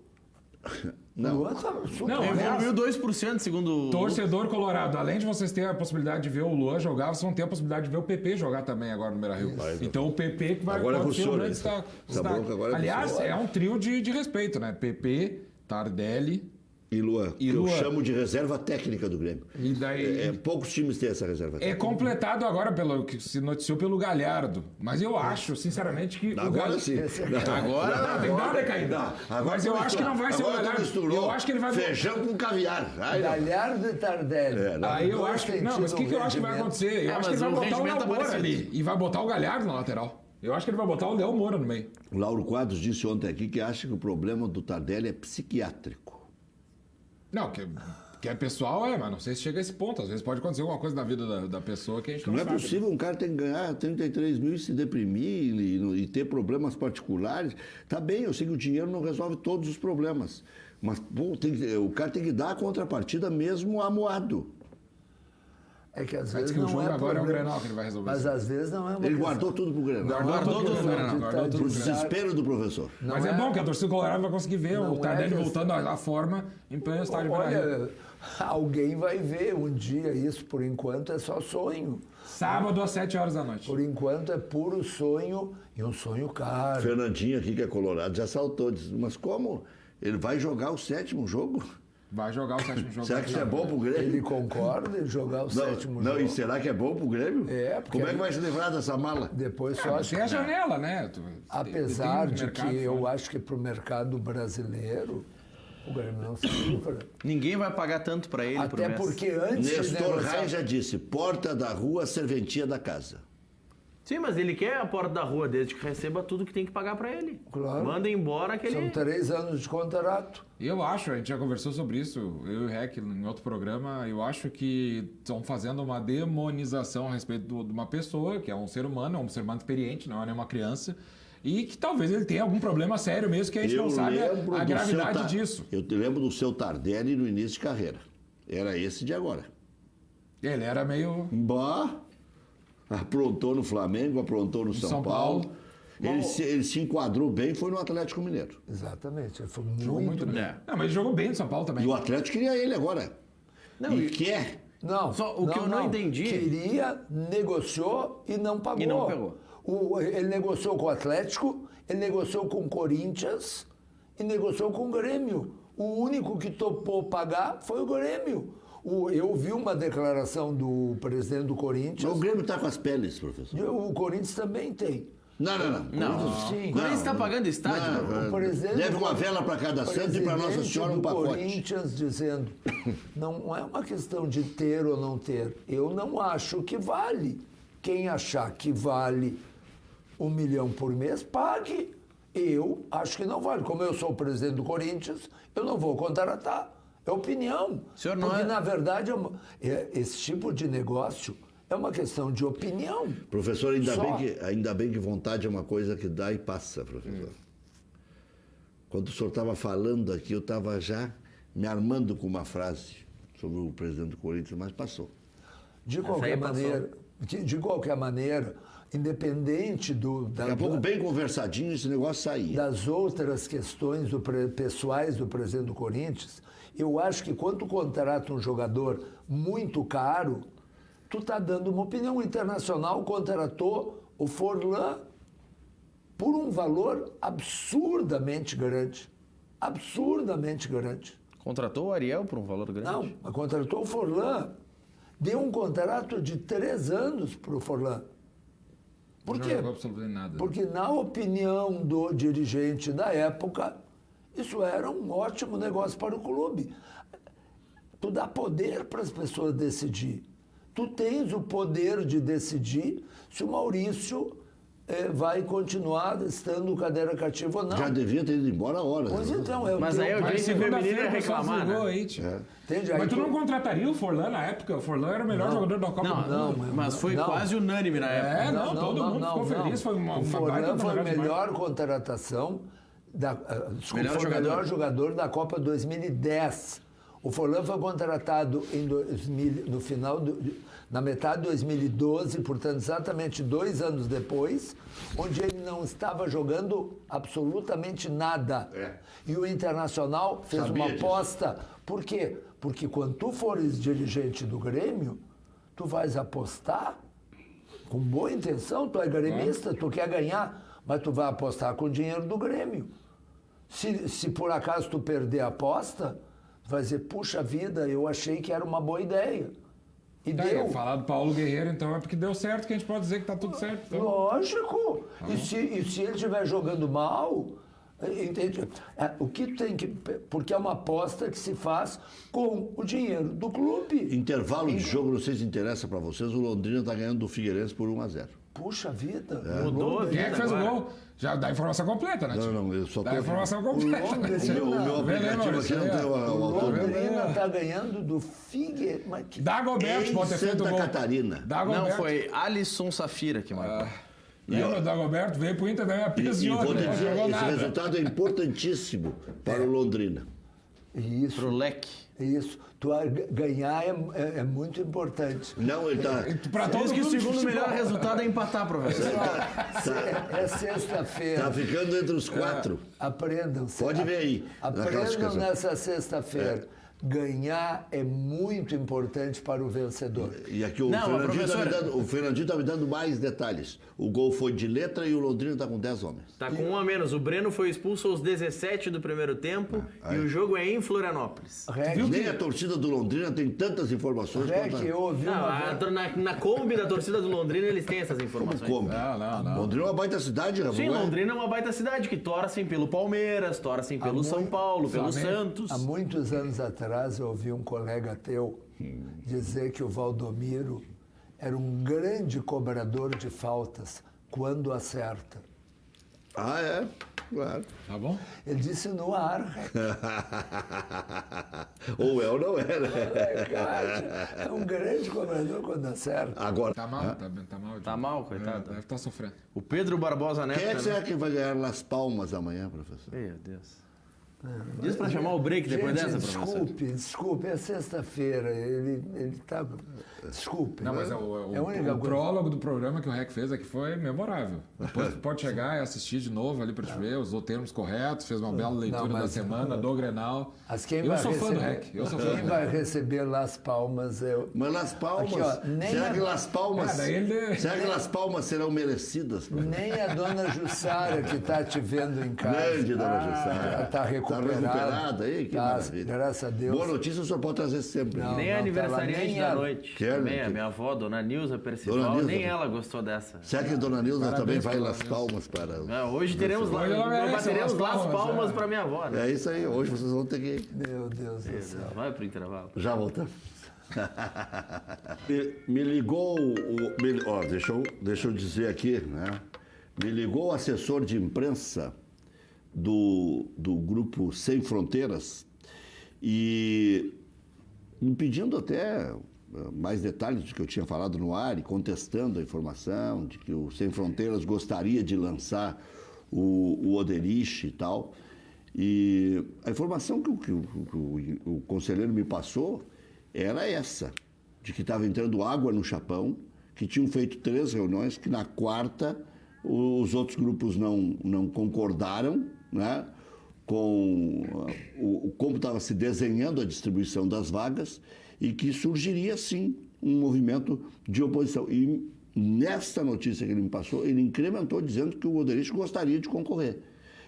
Não. O Luan tá super Não, mal. Evoluiu 2%, segundo o Torcedor colorado, além de vocês terem a possibilidade de ver o Luan jogar, vocês vão ter a possibilidade de ver o PP jogar também agora no Beira-Rio. Então o PP que vai Agora é com o ser senhor, grande essa destaque. bronca agora é com o Aliás, senhor. é um trio de respeito, né? PP, Tardelli E Luan, que eu chamo de reserva técnica do Grêmio. E daí... Poucos times têm essa reserva É técnica. completado agora pelo que se noticiou pelo Galhardo. Mas eu acho, sinceramente, que Agora sim. Agora Não, tem que dar uma decaída. Agora Mas eu acho que não vai ser o agora tu Galhardo. misturou Eu acho que ele vai... feijão com caviar. Aí, não. Galhardo e Tardelli. Aí eu Dois acho que... têm Não, mas o tido que eu acho que vai rendimento. acontecer? Eu acho que mas ele vai o botar o rendimento Léo tá Moura parecido. ali. E vai botar o Galhardo na lateral. Eu acho que ele vai botar o Léo Moura no meio. O Lauro Quadros disse ontem aqui que acha que o problema do Tardelli é psiquiátrico. Não, que é pessoal, mas não sei se chega a esse ponto. Às vezes pode acontecer alguma coisa na vida da pessoa que a gente não Não é sabe. possível um cara ter que ganhar 33 mil e se deprimir e ter problemas particulares. Tá bem, eu sei que o dinheiro não resolve todos os problemas. Mas pô, o cara tem que dar a contrapartida mesmo amuado. É que às Mas vezes que o não jogo é agora é o problema. Grenal que ele vai resolver Mas isso. às vezes não é uma Ele questão. guardou tudo pro Grêmio. Guardou tudo, questão Grêmio, de guardou tudo Pro estar- desespero do professor. Não Mas é bom que a torcida colorada vai conseguir ver Não o Tardelli é voltando à forma em pleno estádio Beira-Rio. Olha, alguém vai ver um dia isso. Por enquanto é só sonho. Sábado às 7 horas da noite. Por enquanto é puro sonho e um sonho caro. Fernandinho aqui, que é colorado, já saltou. Disse, mas como? Ele vai jogar o 7º jogo? Vai jogar o 7º jogo. Será que isso é bom pro Grêmio? Ele concorda em jogar o sétimo jogo. E será que é bom pro Grêmio? É, porque Como é que ele- vai se livrar dessa mala? Depois só Tem a janela, né? apesar Tem de mercado que eu fora. acho que para o mercado brasileiro o Grêmio não se livra. Ninguém vai pagar tanto pra ele por Até mês. porque antes de Nestor negociar... Reis já disse, porta da rua, serventia da casa. Sim, mas ele quer a porta da rua, desde que receba tudo que tem que pagar pra ele. Claro. Manda embora que São ele... 3 anos de contrato. Eu acho, a gente já conversou sobre isso, eu e o Rec, em outro programa, eu acho que estão fazendo uma demonização a respeito de uma pessoa, que é um ser humano experiente, não é nenhuma criança, e que talvez ele tenha algum problema sério mesmo, que a gente não sabe lembro a do gravidade seu disso. Eu te lembro do seu Tardelli no início de carreira. Era esse de agora. Ele era meio... Bah, aprontou no Flamengo, aprontou no São Paulo. Ele se enquadrou bem, foi no Atlético Mineiro. Exatamente. Ele foi Jogou muito bem. É. Não, mas ele jogou bem no São Paulo também. E o Atlético queria ele agora. Não, e e- quer. Não, Só o que eu não entendi- Queria, negociou e não pagou. E não pegou. Ele negociou com o Atlético, ele negociou com o Corinthians e negociou com o Grêmio. O único que topou pagar foi o Grêmio. Eu vi uma declaração do presidente do Mas Corinthians. o Grêmio está com as peles, professor. O Corinthians também tem. Não. Não, Sim. o Corinthians está pagando estádio. Não, O presidente Deve do- uma vela para cada santo e para Nossa presidente Senhora um do pacote. Corinthians dizendo, não é uma questão de ter ou não ter. Eu não acho que vale. Quem achar que vale 1 milhão por mês, pague. Eu acho que não vale. Como eu sou o presidente do Corinthians, eu não vou contratar. É opinião. O senhor não Porque, é- na verdade, esse tipo de negócio é uma questão de opinião. Professor, Só. ainda bem que vontade é uma coisa que dá e passa, professor. Quando o senhor estava falando aqui, eu estava já me armando com uma frase sobre o presidente do Corinthians, mas passou. De aí qualquer passou. maneira, de qualquer maneira, independente Daqui a pouco, bem conversadinho, esse negócio saía. das outras questões pessoais do presidente do Corinthians, eu acho que quando tu contrata um jogador muito caro, tu está dando uma opinião. O Internacional contratou o Forlan por um valor absurdamente grande. Absurdamente grande. Contratou o Ariel por um valor grande? Não, mas contratou o Forlan. Deu um contrato de 3 anos para o Forlan. Por Não quê? jogou absolutamente nada. Porque, na opinião do dirigente da época, isso era um ótimo negócio para o clube. Tu dá poder para as pessoas decidir. Tu tens o poder de decidir se o Maurício vai continuar estando cadeira cativa ou não. Já devia ter ido embora há horas. Pois né? então, é o Mas teu- aí a Mas audiência feminina ia segunda-feira o pessoal reclamar, jogou né? aí, tio. Entende? Aí Mas tu não contrataria o Forlan na época? O Forlan era o melhor jogador da Copa do Não, Mundo. mas foi não. quase unânime na época. É, não, todo mundo ficou feliz. Foi uma O baita Forlan foi a jogada demais. melhor contratação, Melhor foi o jogador. melhor jogador da Copa 2010. O Forlan foi contratado no final na metade de 2012, portanto, exatamente 2 anos depois, onde ele não estava jogando absolutamente nada. E o Internacional fez Sabia uma disso. aposta. Por quê? Porque quando tu fores dirigente do Grêmio, tu vais apostar com boa intenção, tu é gremista, tu quer ganhar, mas tu vai apostar com o dinheiro do Grêmio. Se por acaso tu perder a aposta, vai dizer, puxa vida, eu achei que era uma boa ideia. E deu. Falar do Paulo Guerreiro, então, é porque deu certo, que a gente pode dizer que tá tudo certo. Então. Lógico. E se ele estiver jogando mal, entende? O que tem que... Porque é uma aposta que se faz com o dinheiro do clube. Intervalo de jogo, não sei se interessa para vocês, o Londrina está ganhando do Figueirense por 1-0. Puxa vida. Mudou a Quem é vida que fez agora. o gol? Já dá a informação completa, né? Não, eu só tô... Dá a informação completa. né? O meu aplicativo aqui não tem o O autor. Londrina está ganhando do Figueirense. Mas que... Dagoberto Em pode ter feito o Santa gol. Catarina. Dagoberto. Não, foi Alisson Safira que marcou. Lembra, o Dagoberto veio pro Inter, daí a E pisou, vou não te dizer, jogou esse nada. resultado é importantíssimo para o Londrina. Isso. Pro leque. Isso. Ganhar é muito importante. Não, ele está... Pra Diz todo que o mundo de segundo futebol. melhor resultado é empatar, professor. É sexta-feira. Tá ficando entre os 4. Aprendam. Pode ver aí, na Aprendam classificação. nessa sexta-feira. Ganhar é muito importante para o vencedor. E aqui o Não, Fernandinho está me dando mais detalhes. O gol foi de letra e o Londrina está com 10 homens. Tá com 1 a menos. O Breno foi expulso aos 17 do primeiro tempo e o jogo é em Florianópolis. Nem a torcida do Londrina tem tantas informações quanto Eu ouvi uma vez. Na Kombi da torcida do Londrina eles têm essas informações. Como? Não. Londrina é uma baita cidade, Ramon. Sim, Londrina é uma baita cidade que torcem pelo Palmeiras, torcem pelo São Paulo, pelo Santos. Há muitos anos atrás eu ouvi um colega teu dizer que o Valdomiro era um grande cobrador de faltas quando acerta. Ah, é? Claro. Tá bom? Ele disse no ar. Ou é ou não é, né? É um grande cobrador quando acerta. Agora, Tá mal, tá mal. Tá mal, coitado. Deve estar sofrendo. O Pedro Barbosa Neto quem é que também. será que vai ganhar Las Palmas amanhã, professor? Meu Deus. Diz pra chamar o break depois Gente, dessa, professor. desculpe, é sexta-feira. Ele tá. Desculpe. Não, mas é a o única coisa. prólogo do programa que o REC fez aqui foi memorável. Depois tu pode chegar e assistir de novo ali pra te ver, usou termos corretos, fez uma bela leitura da mas- semana, do Grenal. Quem Eu vai sou fã do receber- REC. Eu sou fã do Quem REC. vai receber Las Palmas é o. Mas Las Palmas, Aqui, ó, nem será a- que Las Palmas, daí ele- será que Las Palmas serão merecidas? Nem a dona Jussara que está te vendo em casa. Grande dona Jussara. Ela está recuperada. Tá recuperada aí? Que Tá, maravilha. graças a Deus. Boa notícia o senhor pode trazer sempre. Não. Nem a aniversariante nem da ela. noite. Quer, Também, né? a minha avó, Dona Nilza Percival, Dona Nilza. nem ela gostou dessa. Será que a dona Nilza também vai em pela Las Palmas para... Hoje teremos lá, Hoje ela merece bateremos Las Las Palmas, Palmas é. pra minha avó, né? É isso aí, hoje vocês vão ter que... Meu Deus do céu. Vai pro intervalo. Já voltamos. Me ligou deixa eu dizer aqui, né? Me ligou o assessor de imprensa do grupo Sem Fronteiras e me pedindo até mais detalhes do que eu tinha falado no ar e contestando a informação de que o Sem Fronteiras gostaria de lançar o Oderich e tal. E a informação que o conselheiro me passou era essa, de que estava entrando água no chapão, que tinham feito 3 reuniões, que na quarta os outros grupos não concordaram, né, com como estava se desenhando a distribuição das vagas e que surgiria, sim, um movimento de oposição. E nesta notícia que ele me passou, ele incrementou dizendo que o Oderich gostaria de concorrer.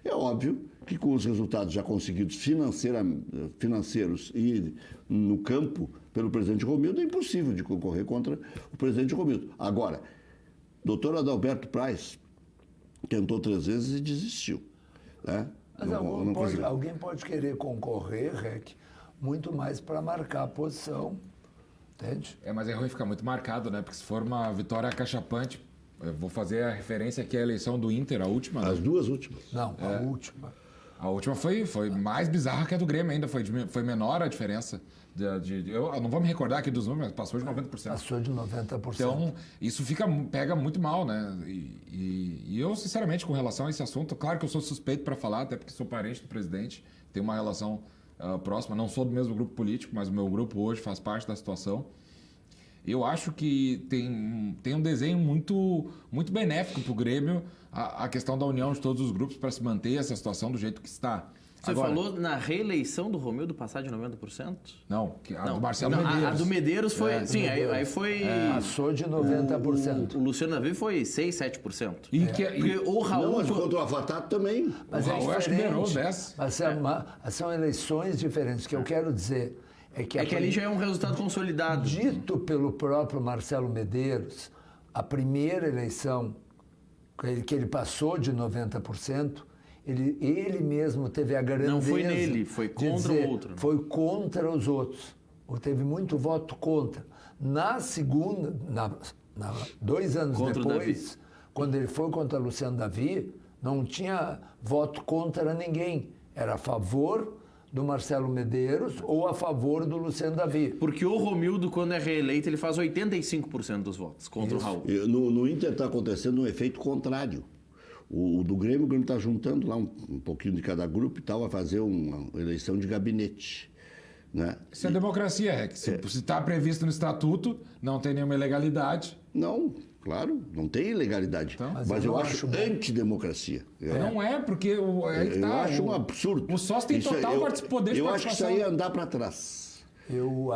É óbvio que com os resultados já conseguidos financeiros e no campo pelo presidente Romildo, é impossível de concorrer contra o presidente Romildo. Agora, doutor Adalberto Praz tentou 3 vezes e desistiu. Né? Mas alguém pode querer concorrer, Rec, muito mais para marcar a posição. Entende? Mas é ruim ficar muito marcado, né? Porque se for uma vitória acachapante, eu vou fazer a referência aqui à eleição do Inter, a última. Né? As 2 últimas. Não, a última. A última foi mais bizarra que a do Grêmio ainda, foi menor a diferença. Eu não vou me recordar aqui dos números, mas passou de 90%. Passou de 90%. Então, isso pega muito mal, né? E eu, sinceramente, com relação a esse assunto, claro que eu sou suspeito para falar, até porque sou parente do presidente, tenho uma relação próxima, não sou do mesmo grupo político, mas o meu grupo hoje faz parte da situação. Eu acho que tem um desenho muito, muito benéfico para o Grêmio, a questão da união de todos os grupos para se manter essa situação do jeito que está. Você Agora, falou na reeleição do Romildo passar de 90%? Não, a do Marcelo não, Medeiros. A do Medeiros foi... sim, aí foi... Passou de 90%. O Luciano Davi foi 6, 7%. Porque o Raul... Não, mas contra o Avatar também. Mas O Raul acho que beirou diferente. 10. Mas são eleições diferentes. O que eu quero dizer é que... É que ali já é um resultado consolidado. Dito pelo próprio Marcelo Medeiros, a primeira eleição que ele passou de 90%, ele mesmo teve a grandeza... Não foi nele, foi de contra o outro. Foi contra os outros. Teve muito voto contra. Na segunda, 2 anos Contra o depois, quando ele foi contra Luciano Davi, não tinha voto contra ninguém. Era a favor do Marcelo Medeiros ou a favor do Luciano Davi. Porque o Romildo, quando é reeleito, ele faz 85% dos votos contra o Raul. No Inter está acontecendo um efeito contrário. O do Grêmio está juntando lá um pouquinho de cada grupo e tal, vai fazer uma eleição de gabinete. Né? Isso é democracia, Rec. Se está previsto no estatuto, não tem nenhuma ilegalidade. Não, claro, não tem ilegalidade. Então, mas eu acho antidemocracia. Não é, porque aí que Eu tá, acho um absurdo. O sócio tem Isso total poder de Eu acho que isso participação. aí é andar para trás. Eu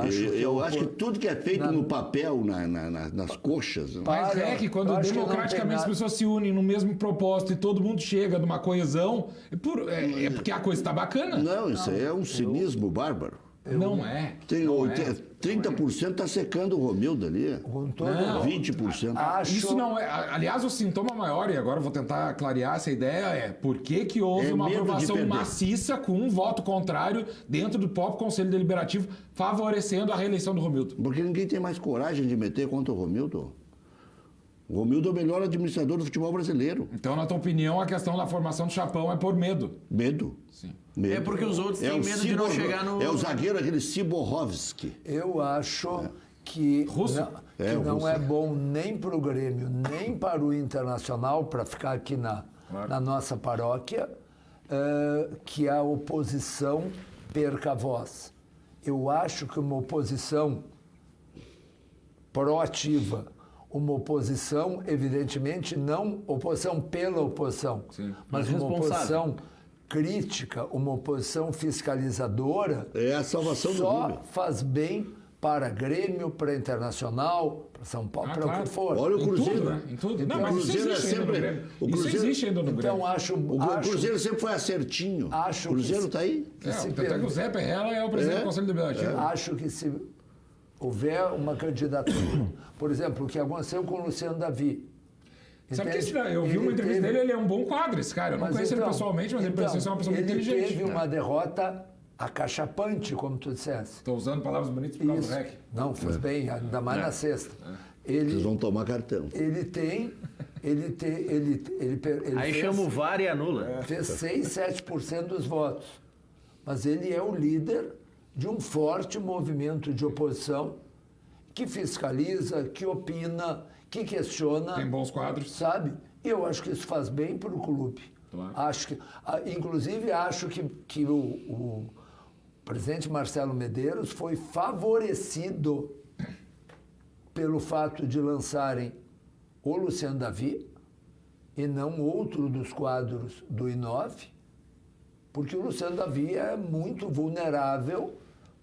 acho que tudo que é feito no papel, nas coxas... Mas é que quando democraticamente as pessoas se unem no mesmo propósito e todo mundo chega numa coesão, é porque a coisa está bacana. Não, isso aí é um cinismo bárbaro. Não é. Tem 30% está secando o Romildo ali. Com todo Não. 20%. Isso não é. Aliás, o sintoma maior, e agora eu vou tentar clarear essa ideia, é por que houve É uma medo de aprovação perder. maciça com um voto contrário dentro do próprio Conselho Deliberativo, favorecendo a reeleição do Romildo. Porque ninguém tem mais coragem de meter contra o Romildo. O Romildo é o melhor administrador do futebol brasileiro. Então, na tua opinião, a questão da formação do Chapão é por medo. Medo. Sim. Medo. É porque os outros têm medo de não chegar no... É o zagueiro, aquele Ciborowski. Eu acho que Russo? não, Russo. é bom nem para o Grêmio, nem para o Internacional, para ficar aqui na nossa paróquia, que a oposição perca a voz. Eu acho que uma oposição proativa, uma oposição, evidentemente, não oposição pela oposição, Sim. mas Mas uma responsável. oposição crítica, uma oposição fiscalizadora, É a salvação do só clube. faz bem para Grêmio, para Internacional, para São Paulo, para claro. o que for. Olha o Em Cruzeiro. tudo, né? Em tudo. Então, Não, mas o isso Cruzeiro é existe ainda no sempre- Grêmio. o Isso Cruzeiro- existe ainda no Grêmio. Então acho O Cruzeiro sempre foi acertinho. Acho o Cruzeiro que- está aí. Tanto é que o Zé Perrella é o presidente do Conselho Deliberativo. Acho que se houver uma candidatura, por exemplo, o que aconteceu com o Luciano Davi. Sabe que entende? eu vi uma Ele entrevista teve- dele, ele é um bom quadro, esse cara. Eu não Mas conheço ele então- pessoalmente, mas ele parece ser uma pessoa muito ele inteligente. teve uma derrota acachapante, como tu disseste. Estou usando palavras bonitas por causa Isso. do REC. Não, fez bem, ainda mais na sexta. Eles Ele, vão tomar cartão. ele Aí chama o VAR e anula. fez 6, 7% dos votos. Mas ele é o líder de um forte movimento de oposição que fiscaliza, que opina, que questiona. Tem bons quadros. Sabe? E eu acho que isso faz bem para o clube. Claro. Acho que, inclusive, acho que o presidente Marcelo Medeiros foi favorecido pelo fato de lançarem o Luciano Davi e não outro dos quadros do I9, porque o Luciano Davi é muito vulnerável,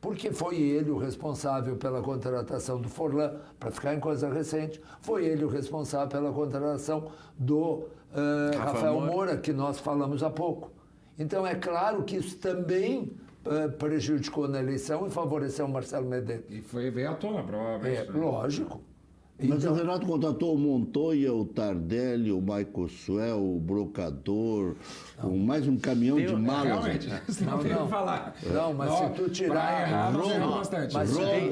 porque foi ele o responsável pela contratação do Forlan, para ficar em coisa recente, foi ele o responsável pela contratação do Rafael Moura, que nós falamos há pouco. Então, é claro que isso também prejudicou na eleição e favoreceu o Marcelo Medeiros. E veio à tona, provavelmente. né? Lógico. Mas o Renato contratou o Montoya, o Tardelli, o Michael Suel, o Brocador, mais um caminhão de malas. Realmente, isso não tem o que falar. Não, mas se tu tirar- Pra errar, nós Rômulo, erramos bastante. mas se tem-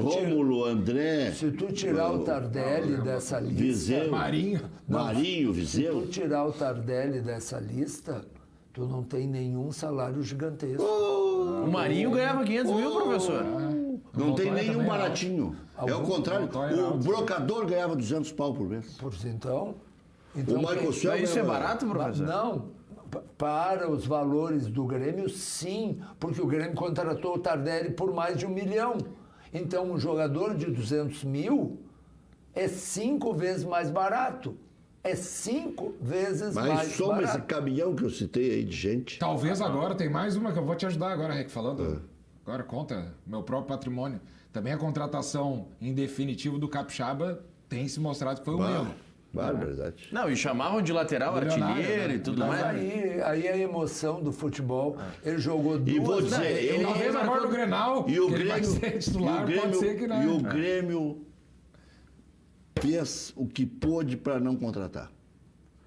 Rômulo, André, Se tu tirar o Tardelli dessa lista, Viseu, Marinho. Marinho, se Viseu. tu tirar o Tardelli dessa lista, tu não tem nenhum salário gigantesco. O Marinho ganhava 500 mil, professor. Não tem Montoya nenhum também é baratinho. É o contrário. Montoya é O alto. Brocador ganhava 200 pau por mês. Então O Michael Suel Mas isso é ganhava- barato, professor? não, para os valores do Grêmio, sim, porque o Grêmio contratou o Tardelli por mais de 1 milhão. Então, um jogador de 200 mil é 5 vezes mais barato. é 5 vezes Mas mais soma barato. esse caminhão que eu citei aí de gente. Talvez agora, tem mais uma que eu vou te ajudar agora, Rick, falando. Agora conta meu próprio patrimônio. Também a contratação em definitivo do Capixaba tem se mostrado que foi um erro. Barbaridade. Não, e chamavam de lateral, Milionário, artilheiro né? e tudo Mas mais. aí a emoção do futebol. Ele jogou E vou duas... dizer, ele- Talvez agora no Grenal, E o que ele vai Grêmio, ser titular, e o pode ser que não. Grêmio, e o Grêmio fez o que pôde para não contratar.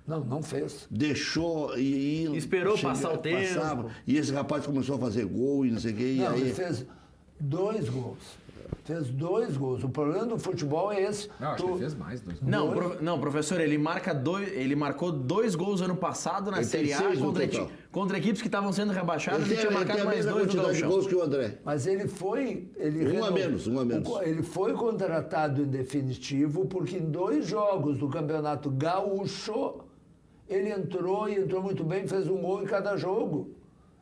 Não fez. Deixou e Esperou passar o tempo. E esse rapaz começou a fazer gol e não sei o quê. E Não, aí, ele fez 2 gols. Fez 2 gols. O problema do futebol é esse. Não, acho que ele fez mais. Dois. Não, professor, ele marcou 2 gols ano passado na Ele tem Série A 6 no contra, total. contra equipes que estavam sendo rebaixadas e tinha ele marcado tem a mais mesma 2 no quantidade de Gauchão. gols que o André. Mas ele foi... Um a menos. Ele foi contratado em definitivo porque em 2 jogos do Campeonato Gaúcho ele entrou e entrou muito bem, fez um gol em cada jogo.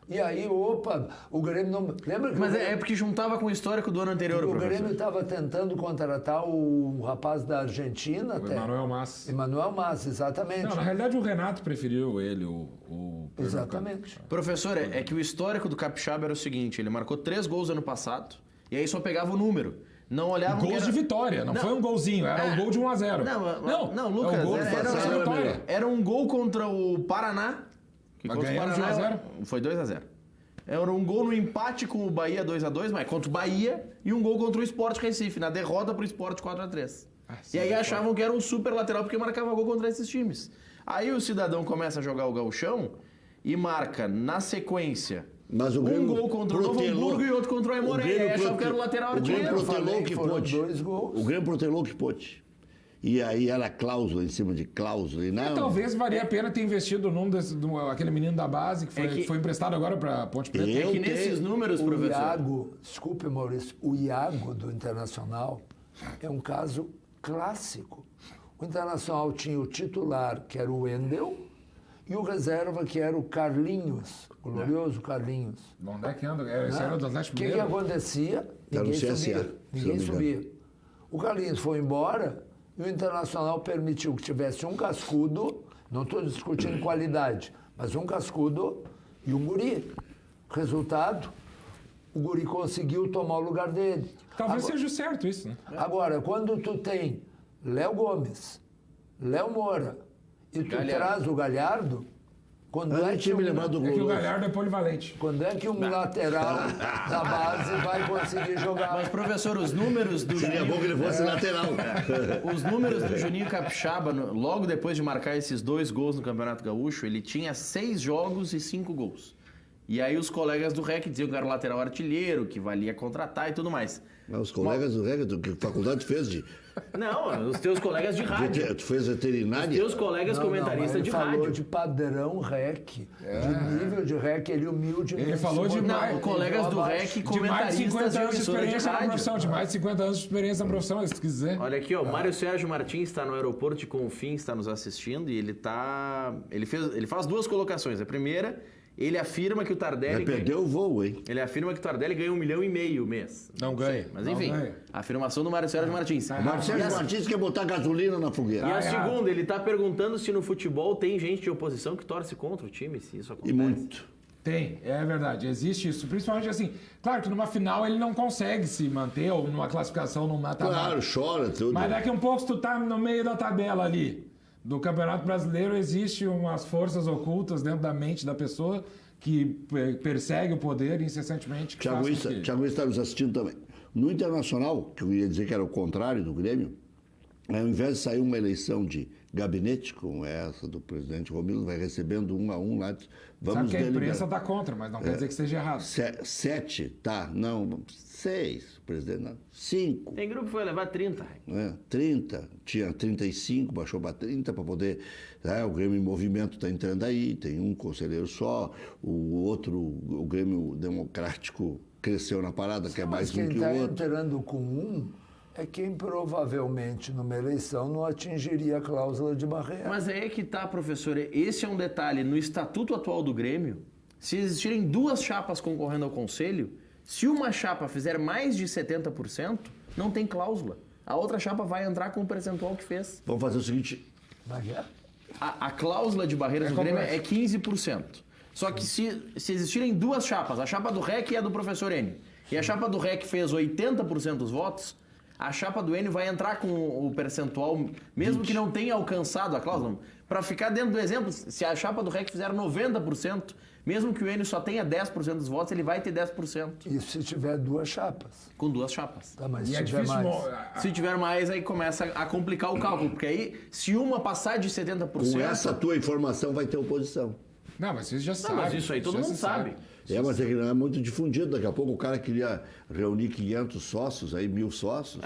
E aí, o Grêmio não... Lembra que Mas o Grêmio, é porque juntava com o histórico do ano anterior, o professor. Grêmio estava tentando contratar o rapaz da Argentina O até. Emanuel Massi. Emanuel Massi, exatamente. Não, na realidade o Renato preferiu ele, o Exatamente. Professor, é que o histórico do Capixaba era o seguinte, ele marcou 3 gols ano passado, e aí só pegava o número. Não olhavam que Gols era... de vitória, não foi um golzinho, era o gol de 1-0. Não, Lucas, é o gol de era vitória. Era um gol contra o Paraná. Que Mas contra o ganhamos Paraná de 1 a 0. Foi 2-0. Era um gol no empate com o Bahia 2-2, mas contra o Bahia, e um gol contra o Sport Recife, na derrota pro Sport 4-3. E aí achavam que era um super lateral porque marcava gol contra esses times. Aí o cidadão começa a jogar o gauchão e marca na sequência Mas o Grêmio um gol contra o Novo protelou- Hamburgo e outro contra o Aimoré. E aí achavam que era o lateral O Grêmio artilheiro. protelou o que foram pôde. 2 gols. O Grêmio protelou o que pôde. E aí era cláusula em cima de cláusula. E não, Talvez valia a pena ter investido num aquele menino da base que foi emprestado agora para Ponte Preta. Eu É que nesses números, O professor... Iago, desculpe, Maurício, o Iago do Internacional é um caso clássico. O Internacional tinha o titular, que era o Wendel, e o reserva, que era o Carlinhos, o glorioso Carlinhos. Onde é que anda? Esse era o do O Atlético que Mineiro. acontecia? Era no Ninguém CSA, subia. se Ninguém não me subia. O Carlinhos foi embora e o Internacional permitiu que tivesse um cascudo, não estou discutindo qualidade, mas um cascudo e um guri. Resultado, o guri conseguiu tomar o lugar dele. Talvez seja certo isso, né? Agora, quando tu tem Léo Gomes, Léo Moura e tu Galhardo. traz o Galhardo, quando Eu é nem que tinha me lembrado do É que o gol. Galhardo é polivalente. quando é que um lateral da base vai conseguir jogar? Mas, professor, os números do Seria bom que ele fosse lateral. Os números do Juninho Capixaba, logo depois de marcar esses 2 gols no Campeonato Gaúcho, ele tinha 6 jogos e 5 gols. E aí os colegas do REC diziam que era o lateral artilheiro, que valia contratar e tudo mais. Mas os colegas do REC, que faculdade tu fez de... Não, os teus colegas de rádio. Tu fez veterinária? Teus colegas comentaristas ele de falou rádio. de padrão REC, de nível de REC, ele humilde. Ele falou de Não, colegas do REC, De mais de comentaristas 50 de anos de emissora de experiência na rádio. profissão. De mais de 50 anos de experiência na profissão, se quiser. Olha aqui, ó, Mário Sérgio Martins está no aeroporto de Confins, está nos assistindo e ele faz 2 colocações. A primeira, ele afirma que o Tardelli... Vai perder o voo, hein? Ele afirma que o Tardelli ganha 1,5 milhão mês. Não ganha. Mas não enfim, ganha. a afirmação do Mário Sérgio Martins. Marcelo Martins quer botar gasolina na E fogueira. a segunda, ele está perguntando se no futebol tem gente de oposição que torce contra o time, se isso acontece. E muito. Tem, é verdade, existe isso. Principalmente assim, claro que numa final ele não consegue se manter, ou numa classificação, num mata-mata. Claro, chora tudo. Mas daqui a um pouco, se tu tá no meio da tabela ali do Campeonato Brasileiro, existe umas forças ocultas dentro da mente da pessoa que persegue o poder incessantemente. Que faz com que... Thiago está nos assistindo também. No Internacional, que eu ia dizer que era o contrário do Grêmio, ao invés de sair uma eleição de gabinete, como essa do presidente Romildo, vai recebendo 1 a 1 lá. Vamos Sabe que a deliberar. imprensa está contra, mas não quer dizer que esteja errado. 7, tá, não, 6, presidente, não, 5. Tem grupo que vai levar 30. Né? 30, tinha 35, baixou para 30 para poder. O Grêmio em Movimento está entrando aí, tem um conselheiro só, o outro, o Grêmio Democrático cresceu na parada, que é mais Mas um quem que está o outro. entrando com um é quem provavelmente numa eleição não atingiria a cláusula de barreira. Mas é que tá, professor, esse é um detalhe. No estatuto atual do Grêmio, se existirem 2 chapas concorrendo ao conselho, se uma chapa fizer mais de 70%, não tem cláusula. A outra chapa vai entrar com o percentual que fez. Vamos fazer o seguinte, Mas é? a cláusula de barreiras do Grêmio é 15%. Só que se existirem duas chapas, a chapa do REC e a do professor N, e a chapa do REC fez 80% dos votos, a chapa do N vai entrar com o percentual, mesmo 20. Que não tenha alcançado a cláusula. Para ficar dentro do exemplo, se a chapa do REC fizer 90%, mesmo que o N só tenha 10% dos votos, ele vai ter 10%. E se tiver duas chapas? Com duas chapas. Tá, mas se tiver mais? Se tiver mais, aí começa a complicar o cálculo, porque aí, se uma passar de 70%... Com essa tua informação vai ter oposição. Não, mas vocês já sabem. Mas isso aí todo mundo sabe. Mas é que não é muito difundido. Daqui a pouco o cara queria reunir 500 sócios, aí 1.000 sócios.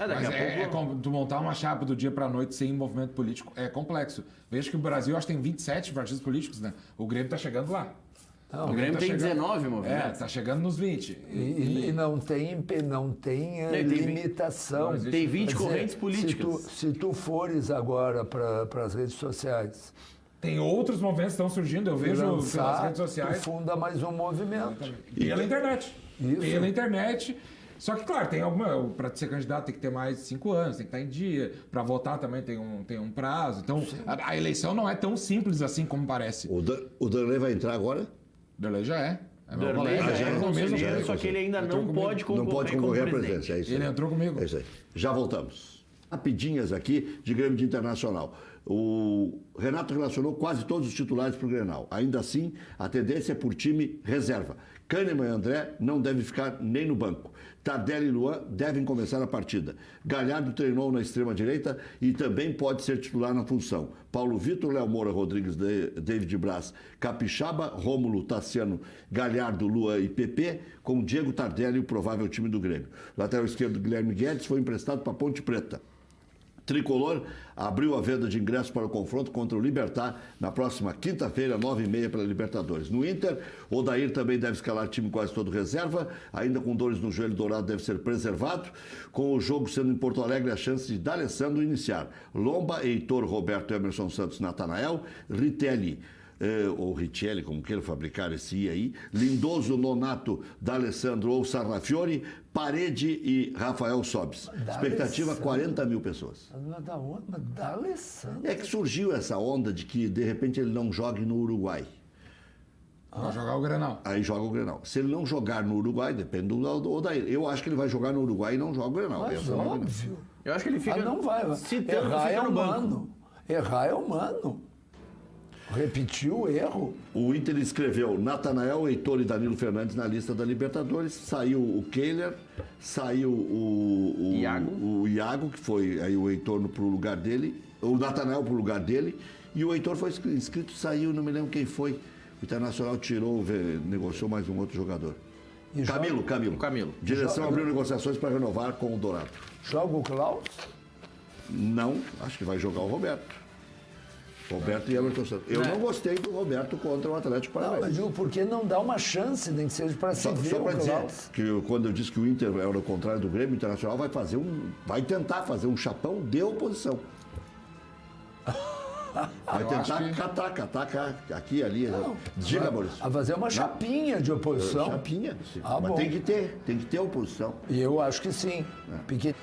Como tu montar uma chapa do dia para a noite sem movimento político é complexo. Veja que o Brasil acho que tem 27 partidos políticos, né? O Grêmio tá chegando lá. Não, o Grêmio tem 19 movimentos. Tá chegando nos 20. E não tem limitação. Tem 20 correntes políticas. Se tu fores agora para as redes sociais... Tem outros movimentos que estão surgindo, eu vejo pelas redes sociais. Tu funda mais um movimento. Pela internet. Isso. Pela internet. Só que, claro, tem alguma. Para ser candidato tem que ter mais de 5 anos, tem que estar em dia. Para votar também tem um prazo. Então, a eleição não é tão simples assim como parece. O Danley vai entrar agora? Darley já é. Darley já é conselheiro, só que ele ainda não pode concorrer. Não pode concorrer à presidência, é isso aí. Ele entrou comigo. É isso aí. Já voltamos. Rapidinhas aqui de Grêmio de Internacional. O Renato relacionou quase todos os titulares para o Grenal. Ainda assim, a tendência é por time reserva. Kahneman e André não devem ficar nem no banco. Tardelli e Luan devem começar a partida. Galhardo treinou na extrema-direita e também pode ser titular na função. Paulo Vitor, Léo Moura, Rodrigues, David Braz, Capixaba, Rômulo, Tassiano, Galhardo, Luan e PP, com Diego Tardelli, o provável time do Grêmio. Lateral esquerdo, Guilherme Guedes, foi emprestado para Ponte Preta. Tricolor abriu a venda de ingressos para o confronto contra o Libertad na próxima quinta-feira, 9h30 pela Libertadores. No Inter, Odair também deve escalar time quase todo reserva, ainda com dores no joelho dourado deve ser preservado. Com o jogo sendo em Porto Alegre, a chance de D'Alessandro iniciar. Lomba, Heitor, Roberto, Emerson Santos, Natanael, Ritelli, ou Richelli, como queiram fabricar esse I aí, Lindoso, Nonato, D'Alessandro ou Sarrafiore, Parede e Rafael Sobis. Expectativa 40 mil pessoas. Mas D'Alessandro. É que surgiu essa onda de que de repente ele não jogue no Uruguai. Vai jogar o Grenal. Aí joga o Grenal. Se ele não jogar no Uruguai, depende do Odair. Eu acho que ele vai jogar no Uruguai e não joga o Grenal. Mas óbvio. Eu acho que ele fica... não vai. Errar é humano. Errar é humano. Repetiu o erro. O Inter escreveu Natanael, Heitor e Danilo Fernandes na lista da Libertadores. Saiu o Kehler, saiu o Iago, que foi aí o Heitor pro lugar dele, o Natanael pro lugar dele, e o Heitor foi inscrito, saiu, não me lembro quem foi. O Internacional tirou, negociou mais um outro jogador. Camilo. Direção abriu negociações para renovar com o Dourado. Joga o Klaus? Não, acho que vai jogar o Roberto e Emerson Santos. Eu não gostei do Roberto contra o Atlético Paranaense. Não, mas digo, por que não dá uma chance, nem que seja para se ver só para dizer Klaus? que quando eu disse que o Inter era o contrário do Grêmio, o Internacional vai tentar fazer um chapão de oposição. Vai tentar catar aqui e ali. Diga, Maurício. A fazer uma chapinha de oposição. Chapinha, sim. Mas bom. Tem que ter oposição. E eu acho que sim. Porque